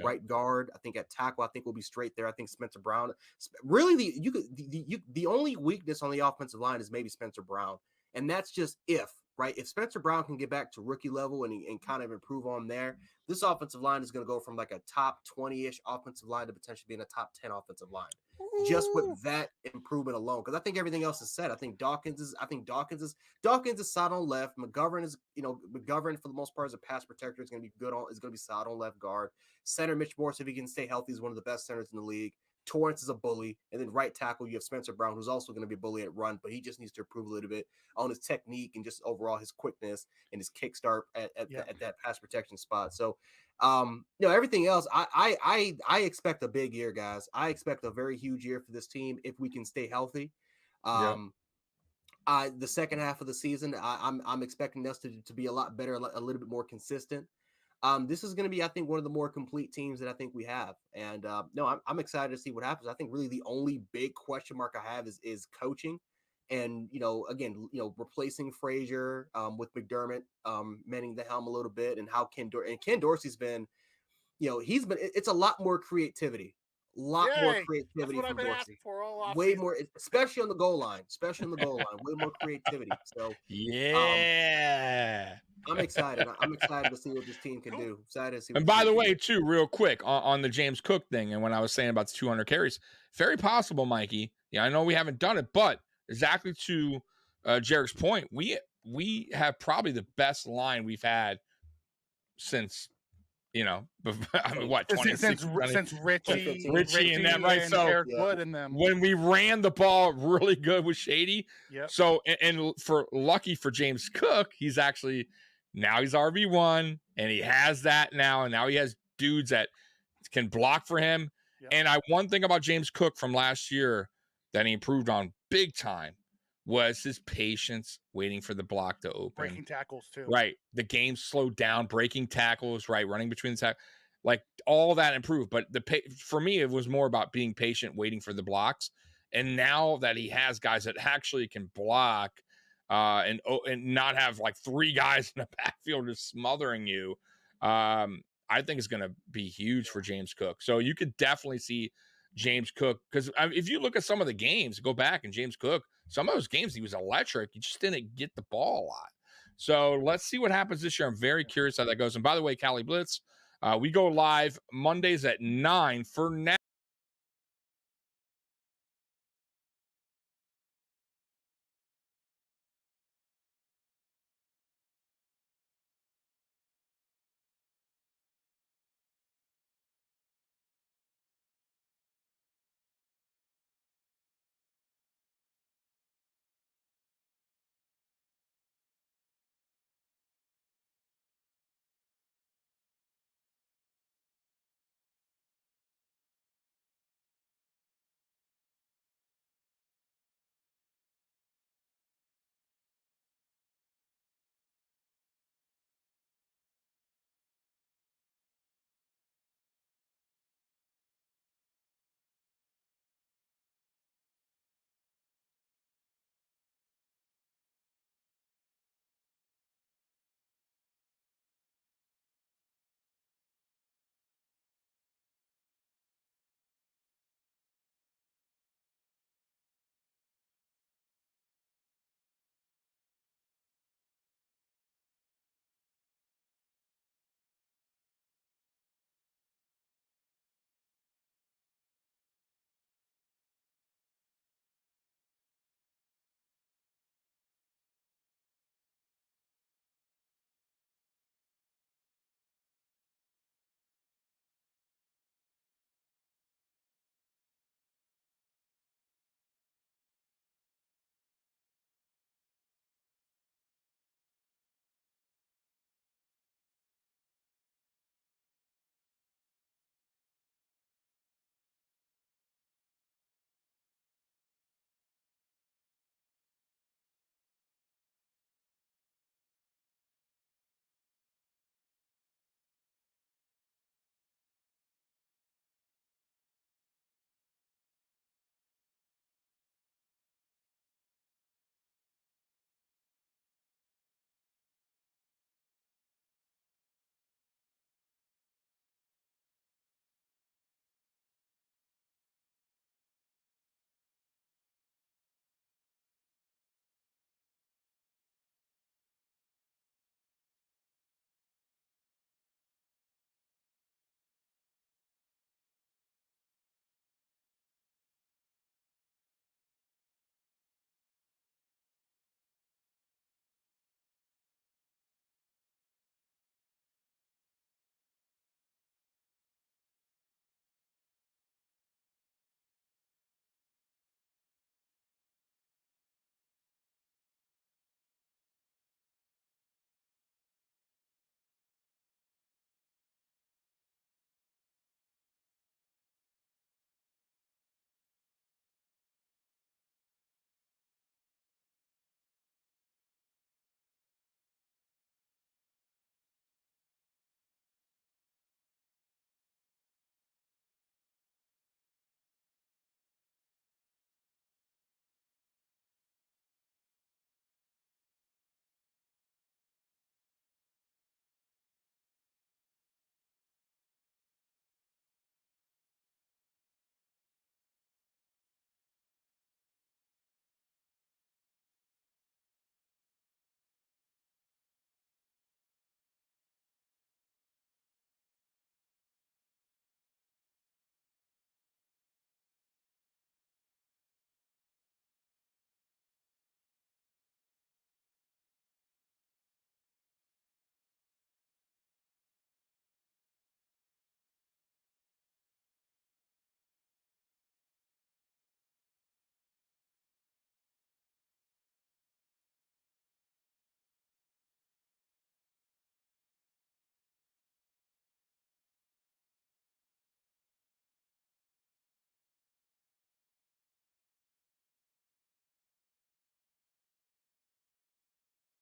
right guard. I think at tackle, I think we'll be straight there. I think Spencer Brown. Really, the only weakness on the offensive line is maybe Spencer Brown. And that's just if Spencer Brown can get back to rookie level and kind of improve on there, this offensive line is going to go from like a top 20-ish offensive line to potentially being a top 10 offensive line. Just with that improvement alone. Because I think everything else is set. I think Dawkins is solid on left. McGovern is, McGovern for the most part as a pass protector is going to be solid on left guard. Center Mitch Morse, if he can stay healthy, is one of the best centers in the league. Torrance is a bully, and then right tackle, you have Spencer Brown, who's also going to be a bully at run, but he just needs to improve a little bit on his technique and just overall his quickness and his kickstart at that pass protection spot. So, everything else, I expect a big year, guys. I expect a very huge year for this team if we can stay healthy. The second half of the season, I'm expecting us to be a lot better, a little bit more consistent. This is going to be, I think, one of the more complete teams that I think we have. And I'm excited to see what happens. I think really the only big question mark I have is coaching. And, replacing Frazier with McDermott, mending the helm a little bit, and how Ken Dorsey's been, it's a lot more creativity. More creativity from Dorsey. Way more, especially on the goal line. Way more creativity. So I'm excited. I'm excited to see what this team can do. Excited to see. And by the way, too, real quick on the James Cook thing, and when I was saying about the 200 carries, very possible, Mikey. Yeah, I know we haven't done it, but exactly to Jarek's point, we have probably the best line we've had since. I mean, what, 26? Since Richie and them, right? And so Eric Wood and them. When we ran the ball really good with Shady. Yep. So, and lucky for James Cook, he's actually, now he's RB1 and he has that now. And now he has dudes that can block for him. Yep. And one thing about James Cook from last year that he improved on big time was his patience waiting for the block to open. Breaking tackles too. Right. The game slowed down, breaking tackles, right? Running between the tackles. Like all that improved. But for me, it was more about being patient, waiting for the blocks. And now that he has guys that actually can block and not have like 3 guys in the backfield just smothering you, I think it's going to be huge for James Cook. So you could definitely see James Cook, because if you look at some of the games, go back and James Cook, some of those games he was electric. He just didn't get the ball a lot. So let's see what happens this year. I'm very curious how that goes. And by the way, Cali Blitz, we go live Mondays at 9 for now.